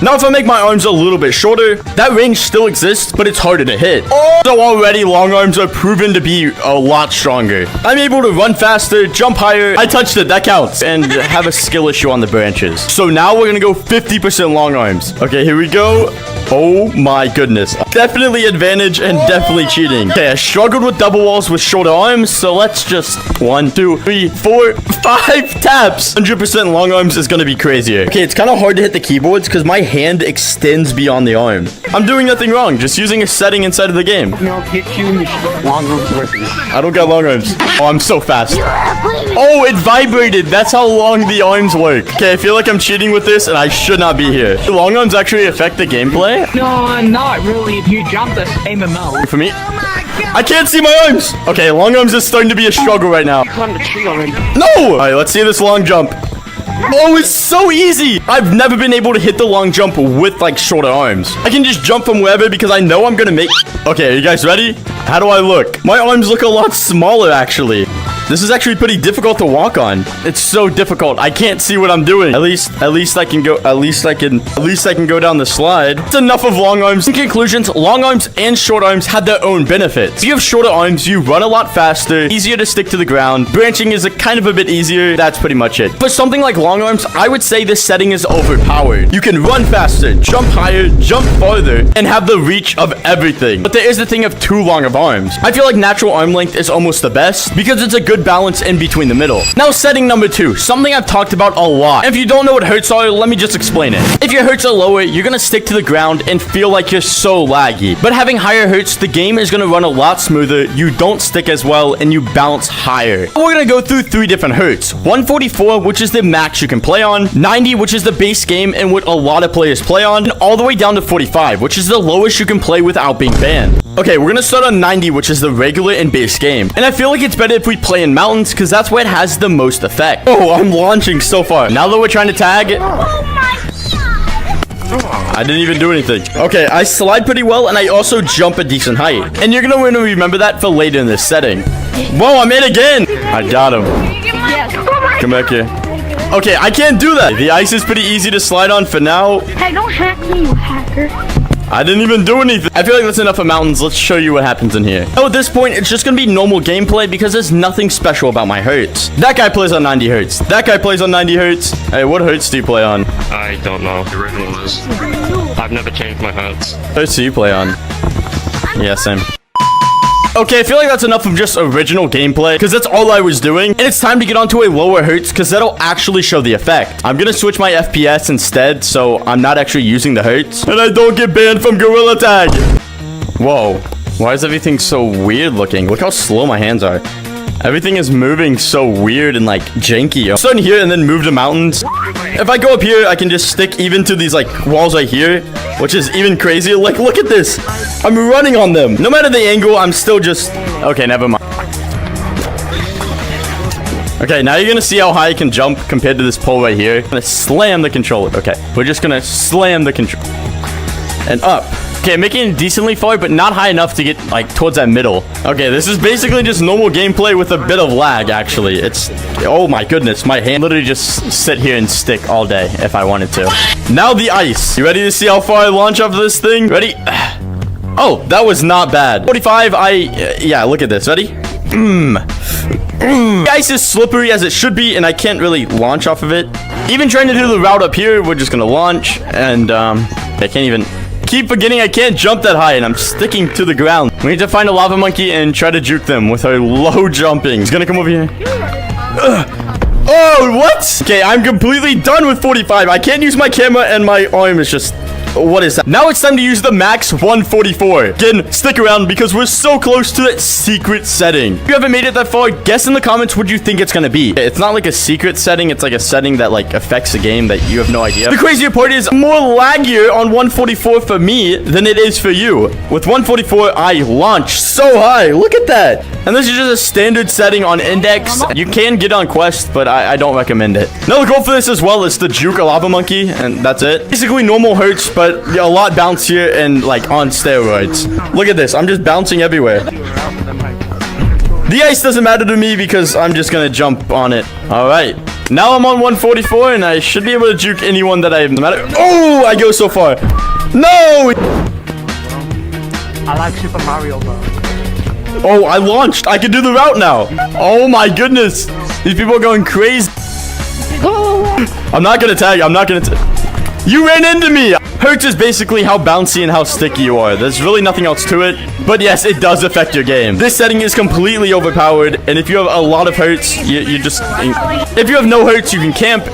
Now if I make my arms a little bit shorter, that range still exists, but it's harder to hit. So already long arms are proven to be a lot stronger. I'm able to run faster, jump higher. I touched it, that counts. And have a skill issue on the branches. So now we're gonna go 50% long arms. Okay, here we go. Oh my goodness. Definitely advantage and definitely cheating. Okay, I struggled with double walls with shorter arms, so let's just 1, 2, 3, 4, 5 taps. 100% long arms is gonna be crazier. Okay, it's kind of hard to hit the keyboards because my hand extends beyond the arm. I'm doing nothing wrong, just using a setting inside of the game. No, get you long arms with you. I don't got long arms. Oh, I'm so fast. Oh, it vibrated. That's how long the arms work. Okay, I feel like I'm cheating with this and I should not be here. Do long arms actually affect the gameplay? No, not really. If you jump the MMO. For me? I can't see my arms. Okay, long arms is starting to be a struggle right now. Climbed the tree already. No! All right, let's see this long jump. Oh, it's so easy. I've never been able to hit the long jump with like shorter arms. I can just jump from wherever because I know I'm gonna make... Okay, are you guys ready? How do I look? My arms look a lot smaller actually. This is actually pretty difficult to walk on. It's so difficult. I can't see what I'm doing. At least I can go down the slide. It's enough of long arms. In conclusions, long arms and short arms have their own benefits. If you have shorter arms, you run a lot faster, easier to stick to the ground. Branching is a bit easier. That's pretty much it. For something like long arms, I would say this setting is overpowered. You can run faster, jump higher, jump farther, and have the reach of everything. But there is the thing of too long of arms. I feel like natural arm length is almost the best because it's a good balance in between the middle. Now, setting number 2, something I've talked about a lot. If you don't know what hertz are, let me just explain it. If your hertz are lower, you're gonna stick to the ground and feel like you're so laggy. But having higher hertz, the game is gonna run a lot smoother, you don't stick as well, and you bounce higher. We're gonna go through 3 different hertz. 144, which is the max you can play on, 90, which is the base game and what a lot of players play on, and all the way down to 45, which is the lowest you can play without being banned. Okay, we're gonna start on 90, which is the regular and base game. And I feel like it's better if we play in mountains, because that's where it has the most effect. Oh, I'm launching so far. Now that we're trying to tag... I didn't even do anything. Okay, I slide pretty well, and I also jump a decent height. And you're gonna want to remember that for later in this setting. Whoa, I'm in again! I got him. Come back here. Okay, I can't do that. The ice is pretty easy to slide on for now. Hey, don't hack me, you hacker. I didn't even do anything. I feel like that's enough of mountains. Let's show you what happens in here. Oh, at this point, it's just gonna be normal gameplay because there's nothing special about my hertz. That guy plays on 90 hertz. That guy plays on 90 hertz. Hey, what hertz do you play on? I don't know. The original is. I've never changed my hertz. Hertz do you play on? Yeah, same. Okay, I feel like that's enough of just original gameplay because that's all I was doing. And it's time to get onto a lower hertz because that'll actually show the effect. I'm gonna switch my FPS instead, so I'm not actually using the hertz. And I don't get banned from Gorilla Tag. Whoa. Why is everything so weird looking? Look how slow my hands are. Everything is moving so weird and like janky. I'm starting here and then move to mountains. If I go up here, I can just stick even to these like walls right here, which is even crazier. Like, look at this. I'm running on them. No matter the angle, I'm still just... Okay, never mind. Okay, now you're gonna see how high I can jump compared to this pole right here. I'm gonna slam the controller. Okay, we're just gonna slam the control and up. Okay, making it decently far, but not high enough to get, like, towards that middle. Okay, this is basically just normal gameplay with a bit of lag, actually. It's... Oh, my goodness. My hand literally just sit here and stick all day if I wanted to. Now the ice. You ready to see how far I launch off of this thing? Ready? Oh, that was not bad. 45, yeah, look at this. Ready? The ice is slippery as it should be, and I can't really launch off of it. Even trying to do the route up here, we're just gonna launch, and, I can't even... Keep forgetting I can't jump that high and I'm sticking to the ground. We need to find a lava monkey and try to juke them with our low jumping. He's gonna come over here. Oh, what? Okay, I'm completely done with 45. I can't use my camera and my arm is just... What is that? Now it's time to use the max 144. Again, stick around because we're so close to that secret setting. If you haven't made it that far, guess in the comments what you think it's gonna be. It's not like a secret setting. It's like a setting that like affects the game that you have no idea. The crazier part is more laggier on 144 for me than it is for you. With 144, I launch so high. Look at that. And this is just a standard setting on index. You can get on quest, but I don't recommend it. Another goal for this as well is to juke a lava monkey, and that's it. Basically normal hertz, but a lot bouncier and like on steroids. Look at this. I'm just bouncing everywhere. The ice doesn't matter to me because I'm just gonna jump on it. All right. Now I'm on 144 and I should be able to juke anyone that I matter. Oh, I go so far. No. I like Super Mario Bros. Oh, I launched. I can do the route now. Oh my goodness. These people are going crazy. I'm not gonna tag. I'm not gonna... You ran into me. Hertz is basically how bouncy and how sticky you are. There's really nothing else to it. But yes, it does affect your game. This setting is completely overpowered, and if you have a lot of Hertz, you just... If you have no Hertz, you can camp.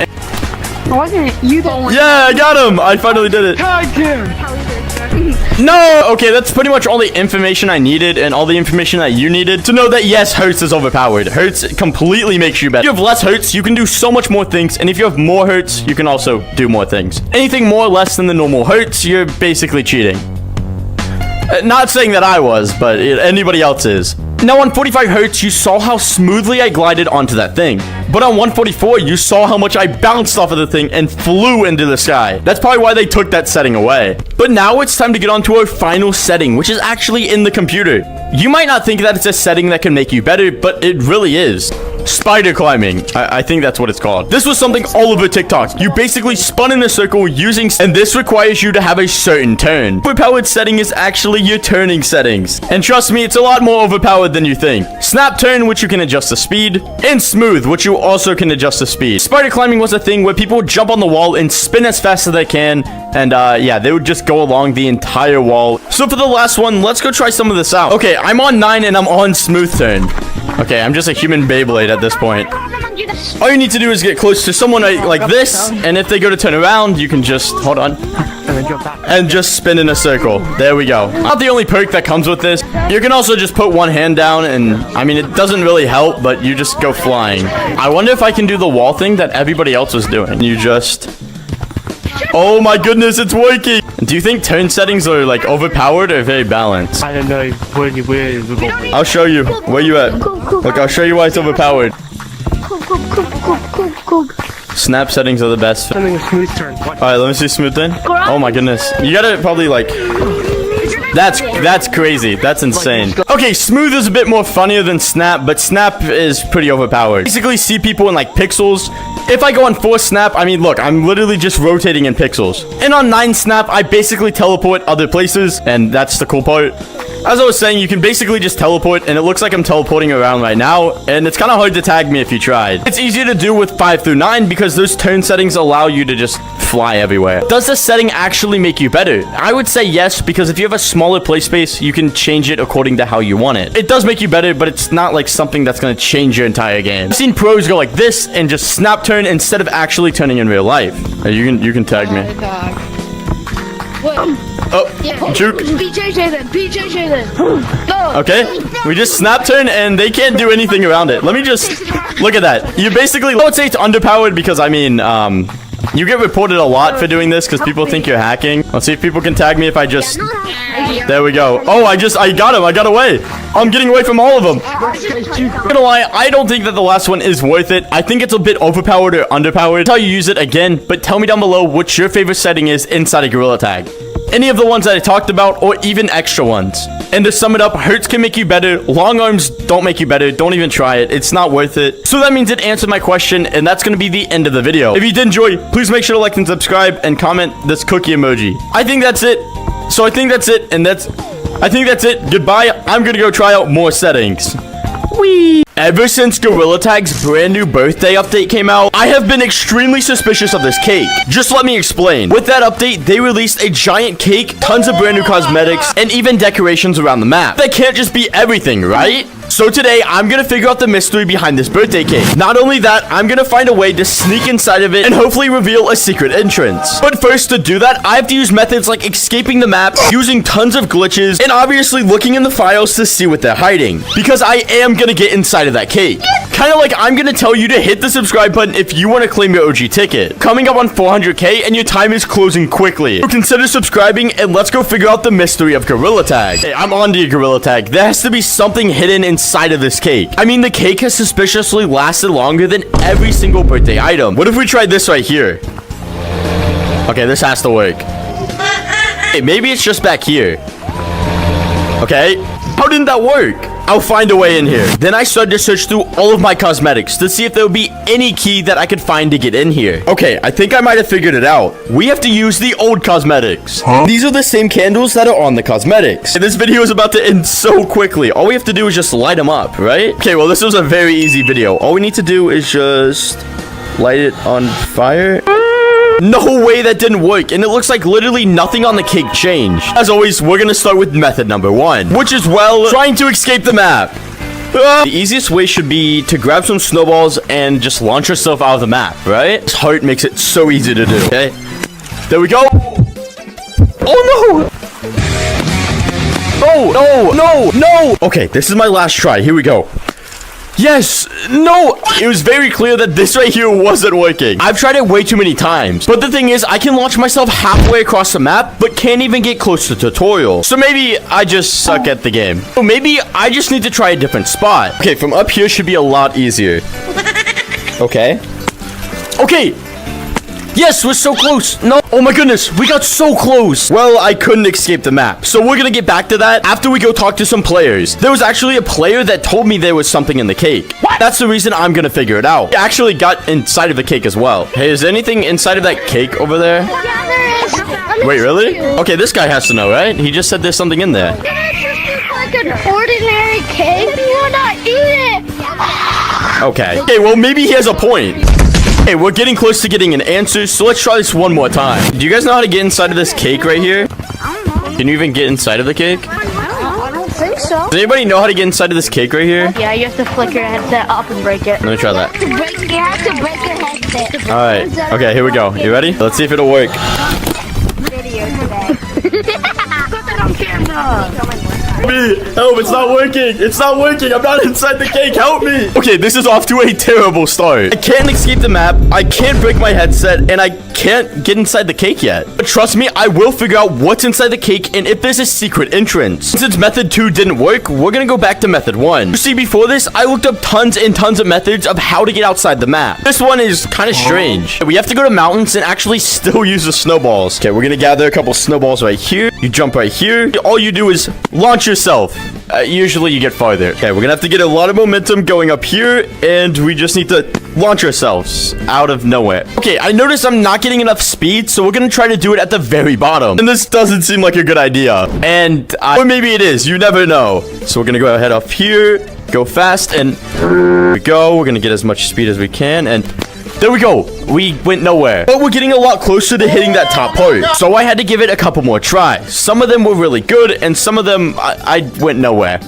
Wasn't it you that one? Yeah, I got him! I finally did it. No! Okay, that's pretty much all the information I needed and all the information that you needed to know that, yes, Hertz is overpowered. Hertz completely makes you better. If you have less Hertz, you can do so much more things, and if you have more Hertz, you can also do more things. Anything more or less than the normal Hertz, you're basically cheating. Not saying that I was, but anybody else is. Now on 45 Hertz, you saw how smoothly I glided onto that thing. But on 144, you saw how much I bounced off of the thing and flew into the sky. That's probably why they took that setting away. But now it's time to get on to our final setting, which is actually in the computer. You might not think that it's a setting that can make you better, but it really is. Spider climbing. I think that's what it's called. This was something all over TikTok. You basically spun in a circle using... And this requires you to have a certain turn. Overpowered setting is actually your turning settings. And trust me, it's a lot more overpowered than you think. Snap turn, which you can adjust the speed. And smooth, which you also can adjust the speed. Spider climbing was a thing where people would jump on the wall and spin as fast as they can. And yeah, they would just go along the entire wall. So for the last one, let's go try some of this out. Okay, I'm on 9 and I'm on smooth turn. Okay, I'm just a human Beyblade at this point. All you need to do is get close to someone like this, and if they go to turn around, you can just, hold on, and just spin in a circle. There we go. Not the only perk that comes with this. You can also just put one hand down, and, I mean, it doesn't really help, but you just go flying. I wonder if I can do the wall thing that everybody else was doing. You just... Oh my goodness, it's working! Do you think turn settings are like overpowered or very balanced? I don't know where I'll show you. Where you at? Look, I'll show you why it's overpowered. Snap settings are the best. something a smooth turn. Alright, let me see smooth turn. Oh my goodness. You gotta probably like... That's crazy. That's insane. Okay, smooth is a bit more funnier than snap, but snap is pretty overpowered. Basically see people in like pixels. If I go on 4 snap, I mean, look, I'm literally just rotating in pixels. And on 9 snap, I basically teleport other places, and that's the cool part. As I was saying, you can basically just teleport, and it looks like I'm teleporting around right now, and it's kind of hard to tag me if you tried. It's easier to do with 5 through 9 because those turn settings allow you to just fly everywhere. Does this setting actually make you better? I would say yes, because if you have a smaller play space, you can change it according to how you want it. It does make you better, but it's not like something that's going to change your entire game. I've seen pros go like this and just snap turn instead of actually turning in real life. You can tag me. Oh, juke. PJJ then. No. Okay, we just snap turn and they can't do anything around it. Let me just look at that. You basically, I would say it's underpowered because I mean, you get reported a lot for doing this because people think you're hacking. Let's see if people can tag me if I just... There we go. Oh, I got him. I got away. I'm getting away from all of them. I'm gonna lie, I don't think that the last one is worth it. I think it's a bit overpowered or underpowered. That's how you use it again, but tell me down below what your favorite setting is inside a Gorilla Tag. Any of the ones that I talked about, or even extra ones. And to sum it up, Hertz can make you better. Long arms don't make you better. Don't even try it. It's not worth it. So that means it answered my question, and that's going to be the end of the video. If you did enjoy, please make sure to like and subscribe, and comment this cookie emoji. I think that's it. So I think that's it, and I think that's it. Goodbye. I'm going to go try out more settings. Whee! Ever since Gorilla Tag's brand new birthday update came out, I have been extremely suspicious of this cake. Just let me explain. With that update, they released a giant cake, tons of brand new cosmetics, and even decorations around the map. That can't just be everything, right? So today, I'm gonna figure out the mystery behind this birthday cake. Not only that, I'm gonna find a way to sneak inside of it and hopefully reveal a secret entrance. But first, to do that, I have to use methods like escaping the map, using tons of glitches, and obviously looking in the files to see what they're hiding. Because I am gonna get inside of that cake. Kinda like I'm gonna tell you to hit the subscribe button if you want to claim your OG ticket. Coming up on 400k and your time is closing quickly. So consider subscribing and let's go figure out the mystery of Gorilla Tag. Hey, I'm on to your Gorilla Tag. There has to be something hidden inside of this cake. I mean, the cake has suspiciously lasted longer than every single birthday item. What if we tried this right here? Okay, this has to work. Hey, maybe it's just back here. Okay, how didn't that work? I'll find a way in here. Then I started to search through all of my cosmetics to see if there would be any key that I could find to get in here. Okay, I think I might have figured it out. We have to use the old cosmetics. These are the same candles that are on the cosmetics. And this video is about to end so quickly. All we have to do is just light them up, right? Okay, well, this was a very easy video. All we need to do is just light it on fire. No way that didn't work, and it looks like literally nothing on the cake changed. As always, we're gonna start with method number 1, which is, well, trying to escape the map. The easiest way should be to grab some snowballs and just launch yourself out of the map, right? This heart makes it so easy to do, okay? There we go. Oh, no! No! Okay, this is my last try. Here we go. Yes! No! It was very clear that this right here wasn't working. I've tried it way too many times. But the thing is, I can launch myself halfway across the map, but can't even get close to the tutorial. So maybe I just suck at the game. Or maybe I just need to try a different spot. Okay, from up here should be a lot easier. Okay. Okay! Yes, we're so close. No. Oh my goodness, we got so close. Well, I couldn't escape the map. So we're gonna get back to that after we go talk to some players. There was actually a player that told me there was something in the cake. What? That's the reason I'm gonna figure it out. He actually got inside of the cake as well. Hey, is there anything inside of that cake over there? Yeah, there is. Wait, really? Okay, this guy has to know, right? He just said there's something in there. Like an ordinary cake. You will not eat it. Okay. Okay, well, maybe he has a point. Hey, we're getting close to getting an answer, so let's try this one more time. Do you guys know how to get inside of this cake right here? I don't know. Can you even get inside of the cake? I don't think so. Does anybody know how to get inside of this cake right here? Yeah, you have to flick your headset up and break it. Let me try that. You have to break your headset. Alright. Okay, here we go. You ready? Let's see if it'll work. Video today. Put that on camera. Me! Help, it's not working! It's not working! I'm not inside the cake! Help me! Okay, this is off to a terrible start. I can't escape the map, I can't break my headset, and I can't get inside the cake yet. But trust me, I will figure out what's inside the cake and if there's a secret entrance. Since method 2 didn't work, we're gonna go back to method 1. You see, before this, I looked up tons and tons of methods of how to get outside the map. This one is kind of strange. We have to go to mountains and actually still use the snowballs. Okay, we're gonna gather a couple snowballs right here. You jump right here. All you do is launch yourself. Usually you get farther. Okay, we're gonna have to get a lot of momentum going up here, and we just need to launch ourselves out of nowhere. Okay, I noticed I'm not getting enough speed, so we're gonna try to do it at the very bottom. And this doesn't seem like a good idea. And, or maybe it is. You never know. So we're gonna go ahead up here, go fast, and here we go. We're gonna get as much speed as we can, and there we go. We went nowhere. But we're getting a lot closer to hitting that top part. So I had to give it a couple more tries. Some of them were really good, and some of them, I went nowhere.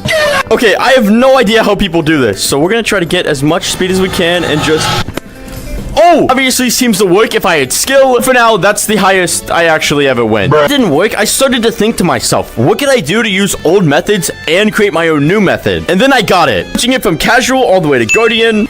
Okay, I have no idea how people do this. So we're gonna try to get as much speed as we can and just... Oh! Obviously seems to work if I had skill. For now, that's the highest I actually ever went. It didn't work. I started to think to myself, what could I do to use old methods and create my own new method? And then I got it. Switching it from casual all the way to guardian.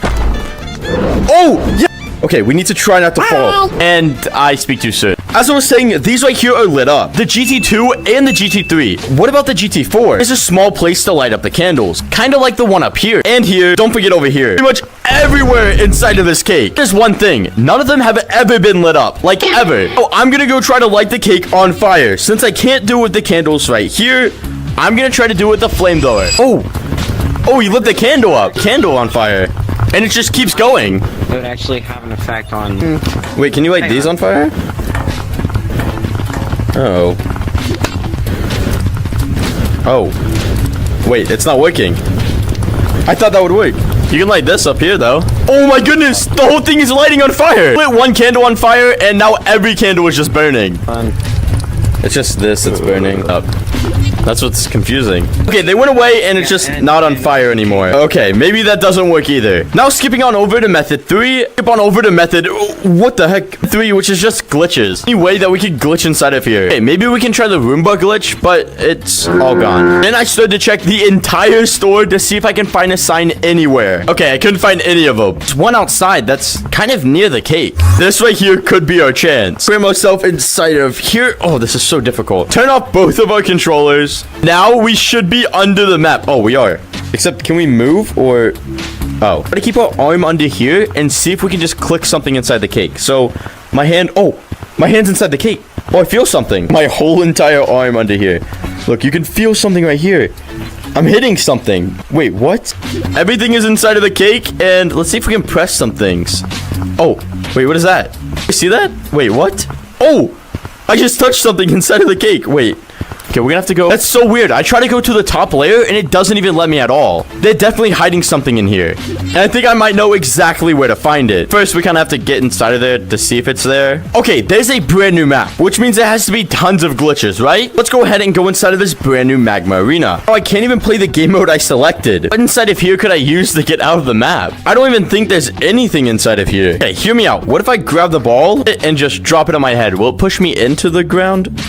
Oh! Yeah! Okay, we need to try not to fall. And I speak too soon. As I was saying, these right here are lit up. The GT2 and the GT3. What about the GT4? It's a small place to light up the candles. Kind of like the one up here. And here, don't forget over here. Pretty much everywhere inside of this cake. There's one thing. None of them have ever been lit up. Like, ever. So I'm gonna go try to light the cake on fire. Since I can't do it with the candles right here, I'm gonna try to do it with the flamethrower. Oh, you lit the candle up. Candle on fire. And it just keeps going. It would actually have an effect on... Wait, can you light these on fire? Oh. Oh. Wait, it's not working. I thought that would work. You can light this up here, though. Oh my goodness! The whole thing is lighting on fire! Lit one candle on fire, and now every candle is just burning. It's just this that's burning up. That's what's confusing. Okay, they went away and it's just not on fire anymore. Okay, maybe that doesn't work either. Now skipping on over to method 3. Skip on over to method... What the heck? 3, which is just glitches. Any way that we could glitch inside of here? Okay, maybe we can try the Roomba glitch, but it's all gone. Then I started to check the entire store to see if I can find a sign anywhere. Okay, I couldn't find any of them. There's one outside that's kind of near the cake. This right here could be our chance. Put myself inside of here. Oh, this is so difficult. Turn off both of our controllers. Now we should be under the map. Oh, we are. Except, can we move or... Oh. Gotta keep our arm under here and see if we can just click something inside the cake. So, my hand... Oh, my hand's inside the cake. Oh, I feel something. My whole entire arm under here. Look, you can feel something right here. I'm hitting something. Wait, what? Everything is inside of the cake, and let's see if we can press some things. Oh, wait, what is that? You see that? Wait, what? Oh, I just touched something inside of the cake. Wait. Okay, we're gonna have to go. That's so weird. I try to go to the top layer and it doesn't even let me at all. They're definitely hiding something in here. And I think I might know exactly where to find it. First, we kind of have to get inside of there to see if it's there. Okay, there's a brand new map, which means there has to be tons of glitches, right? Let's go ahead and go inside of this brand new magma arena. Oh, I can't even play the game mode I selected. What inside of here could I use to get out of the map? I don't even think there's anything inside of here. Okay, hear me out. What if I grab the ball and just drop it on my head? Will it push me into the ground?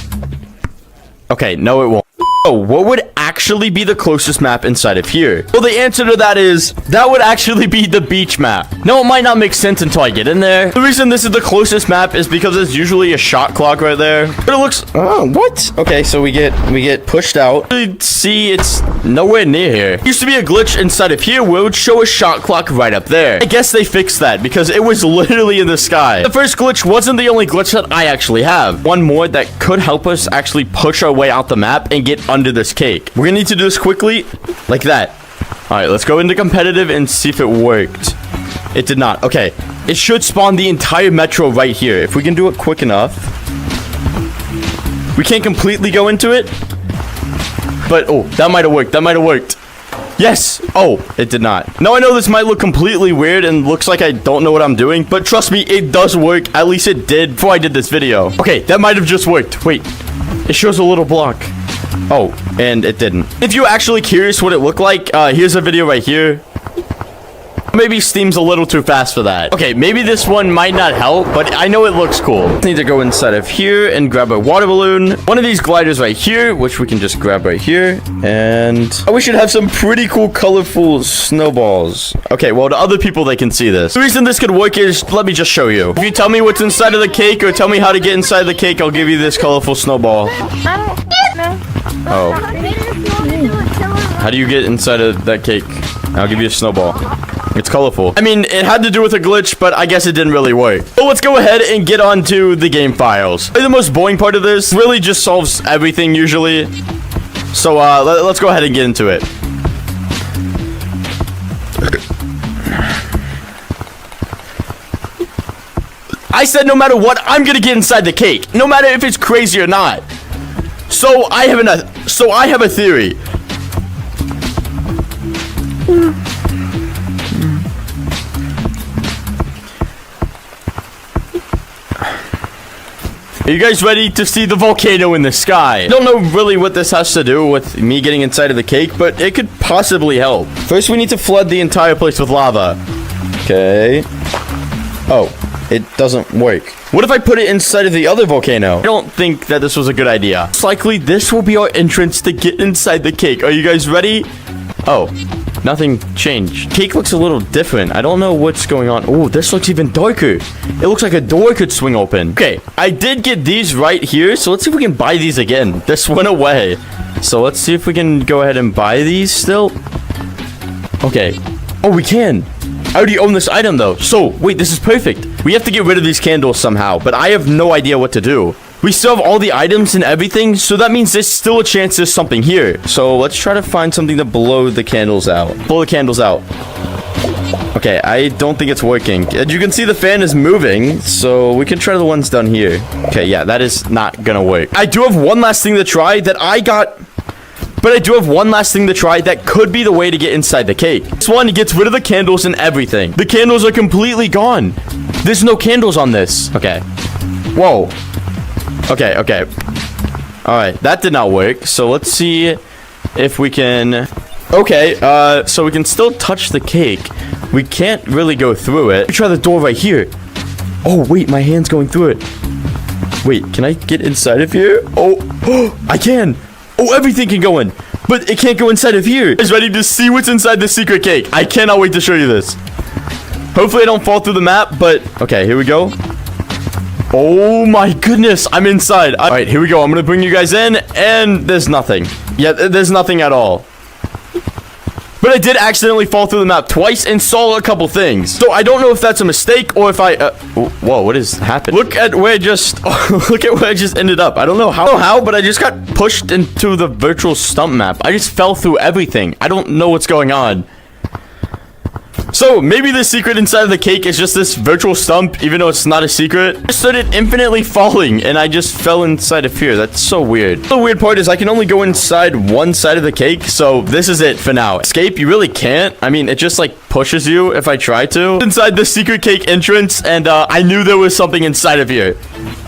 Okay, no it won't. Oh, what would actually be the closest map inside of here? Well, the answer to that is, that would actually be the beach map. Now, it might not make sense until I get in there. The reason this is the closest map is because there's usually a shot clock right there. But it looks, oh, what? Okay, so we get pushed out. See, it's nowhere near here. Used to be a glitch inside of here where it would show a shot clock right up there. I guess they fixed that because it was literally in the sky. The first glitch wasn't the only glitch that I actually have. One more that could help us actually push our way out the map and get under this cake. We're gonna need to do this quickly, like that. All right, let's go into competitive and see if it worked. It did not. Okay, it should spawn the entire metro right here. If we can do it quick enough. We can't completely go into it, but oh, that might have worked. That might have worked. Yes. Oh, it did not. Now I know this might look completely weird and looks like I don't know what I'm doing, but trust me, it does work. At least it did before I did this video. Okay, that might have just worked. Wait, it shows a little block. Oh, and it didn't. If you're actually curious what it looked like, here's a video right here. Maybe Steam's a little too fast for that. Okay, maybe this one might not help, but I know it looks cool. Need to go inside of here and grab a water balloon. One of these gliders right here, which we can just grab right here. And we should have some pretty cool, colorful snowballs. Okay, well, to other people, they can see this. The reason this could work is, let me just show you. If you tell me what's inside of the cake or tell me how to get inside the cake, I'll give you this colorful snowball. Oh. How do you get inside of that cake? I'll give you a snowball. It's colorful. I mean, it had to do with a glitch, but I guess it didn't really work. So let's go ahead and get on to the game files. The most boring part of this really just solves everything usually. So let's go ahead and get into it. I said no matter what, I'm gonna get inside the cake. No matter if it's crazy or not. So I have a theory. Are you guys ready to see the volcano in the sky? I don't know really what this has to do with me getting inside of the cake, but it could possibly help. First, we need to flood the entire place with lava. Okay. Oh, it doesn't work. What if I put it inside of the other volcano? I don't think that this was a good idea. It's likely this will be our entrance to get inside the cake. Are you guys ready? Oh, nothing changed. Cake looks a little different. I don't know what's going on. Oh, this looks even darker. It looks like a door could swing open. Okay, I did get these right here, so let's see if we can buy these again. This went away. So let's see if we can go ahead and buy these still. Okay. Oh, we can. I already own this item, though. So, wait, this is perfect. We have to get rid of these candles somehow, but I have no idea what to do. We still have all the items and everything, so that means there's still a chance there's something here. So let's try to find something to blow the candles out. Blow the candles out. Okay, I don't think it's working. As you can see, the fan is moving, so we can try the ones down here. Okay, yeah, that is not gonna work. I do have one last thing to try that I got... But I do have one last thing to try that could be the way to get inside the cake. This one gets rid of the candles and everything. The candles are completely gone. There's no candles on this. Okay. Whoa. Okay, okay. Alright, that did not work. So let's see if we can... Okay, so we can still touch the cake. We can't really go through it. Let me try the door right here. Oh, wait, my hand's going through it. Wait, can I get inside of here? Oh, I can. Oh, everything can go in. But it can't go inside of here. You guys ready to see what's inside the secret cake? I cannot wait to show you this. Hopefully I don't fall through the map, but... Okay, here we go. Oh my goodness, I'm inside. All right, here we go. I'm gonna bring you guys in, and there's nothing. Yeah, there's nothing at all. But I did accidentally fall through the map twice and saw a couple things. So I don't know if that's a mistake or if I... whoa, what has happened? Look at where I just... look at where I just ended up. I don't know how, but I just got pushed into the virtual stump map. I just fell through everything. I don't know what's going on. So So maybe the secret inside of the cake is just this virtual stump, even though it's not a secret. I started infinitely falling, and I just fell inside of here. That's so weird. The weird part is I can only go inside one side of the cake, so this is it for now. Escape, you really can't. I mean, it just like pushes you if I try to. Inside the secret cake entrance, and I knew there was something inside of here.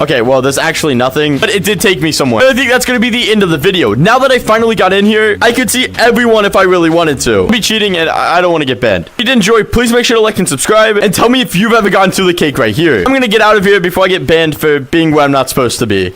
Okay, well, there's actually nothing, but it did take me somewhere. I think that's gonna be the end of the video. Now that I finally got in here, I could see everyone if I really wanted to. I'd be cheating, and I don't want to get banned. If you did enjoy, please make sure to like and subscribe, and tell me if you've ever gotten to the cake right here. I'm gonna get out of here before I get banned for being where I'm not supposed to be.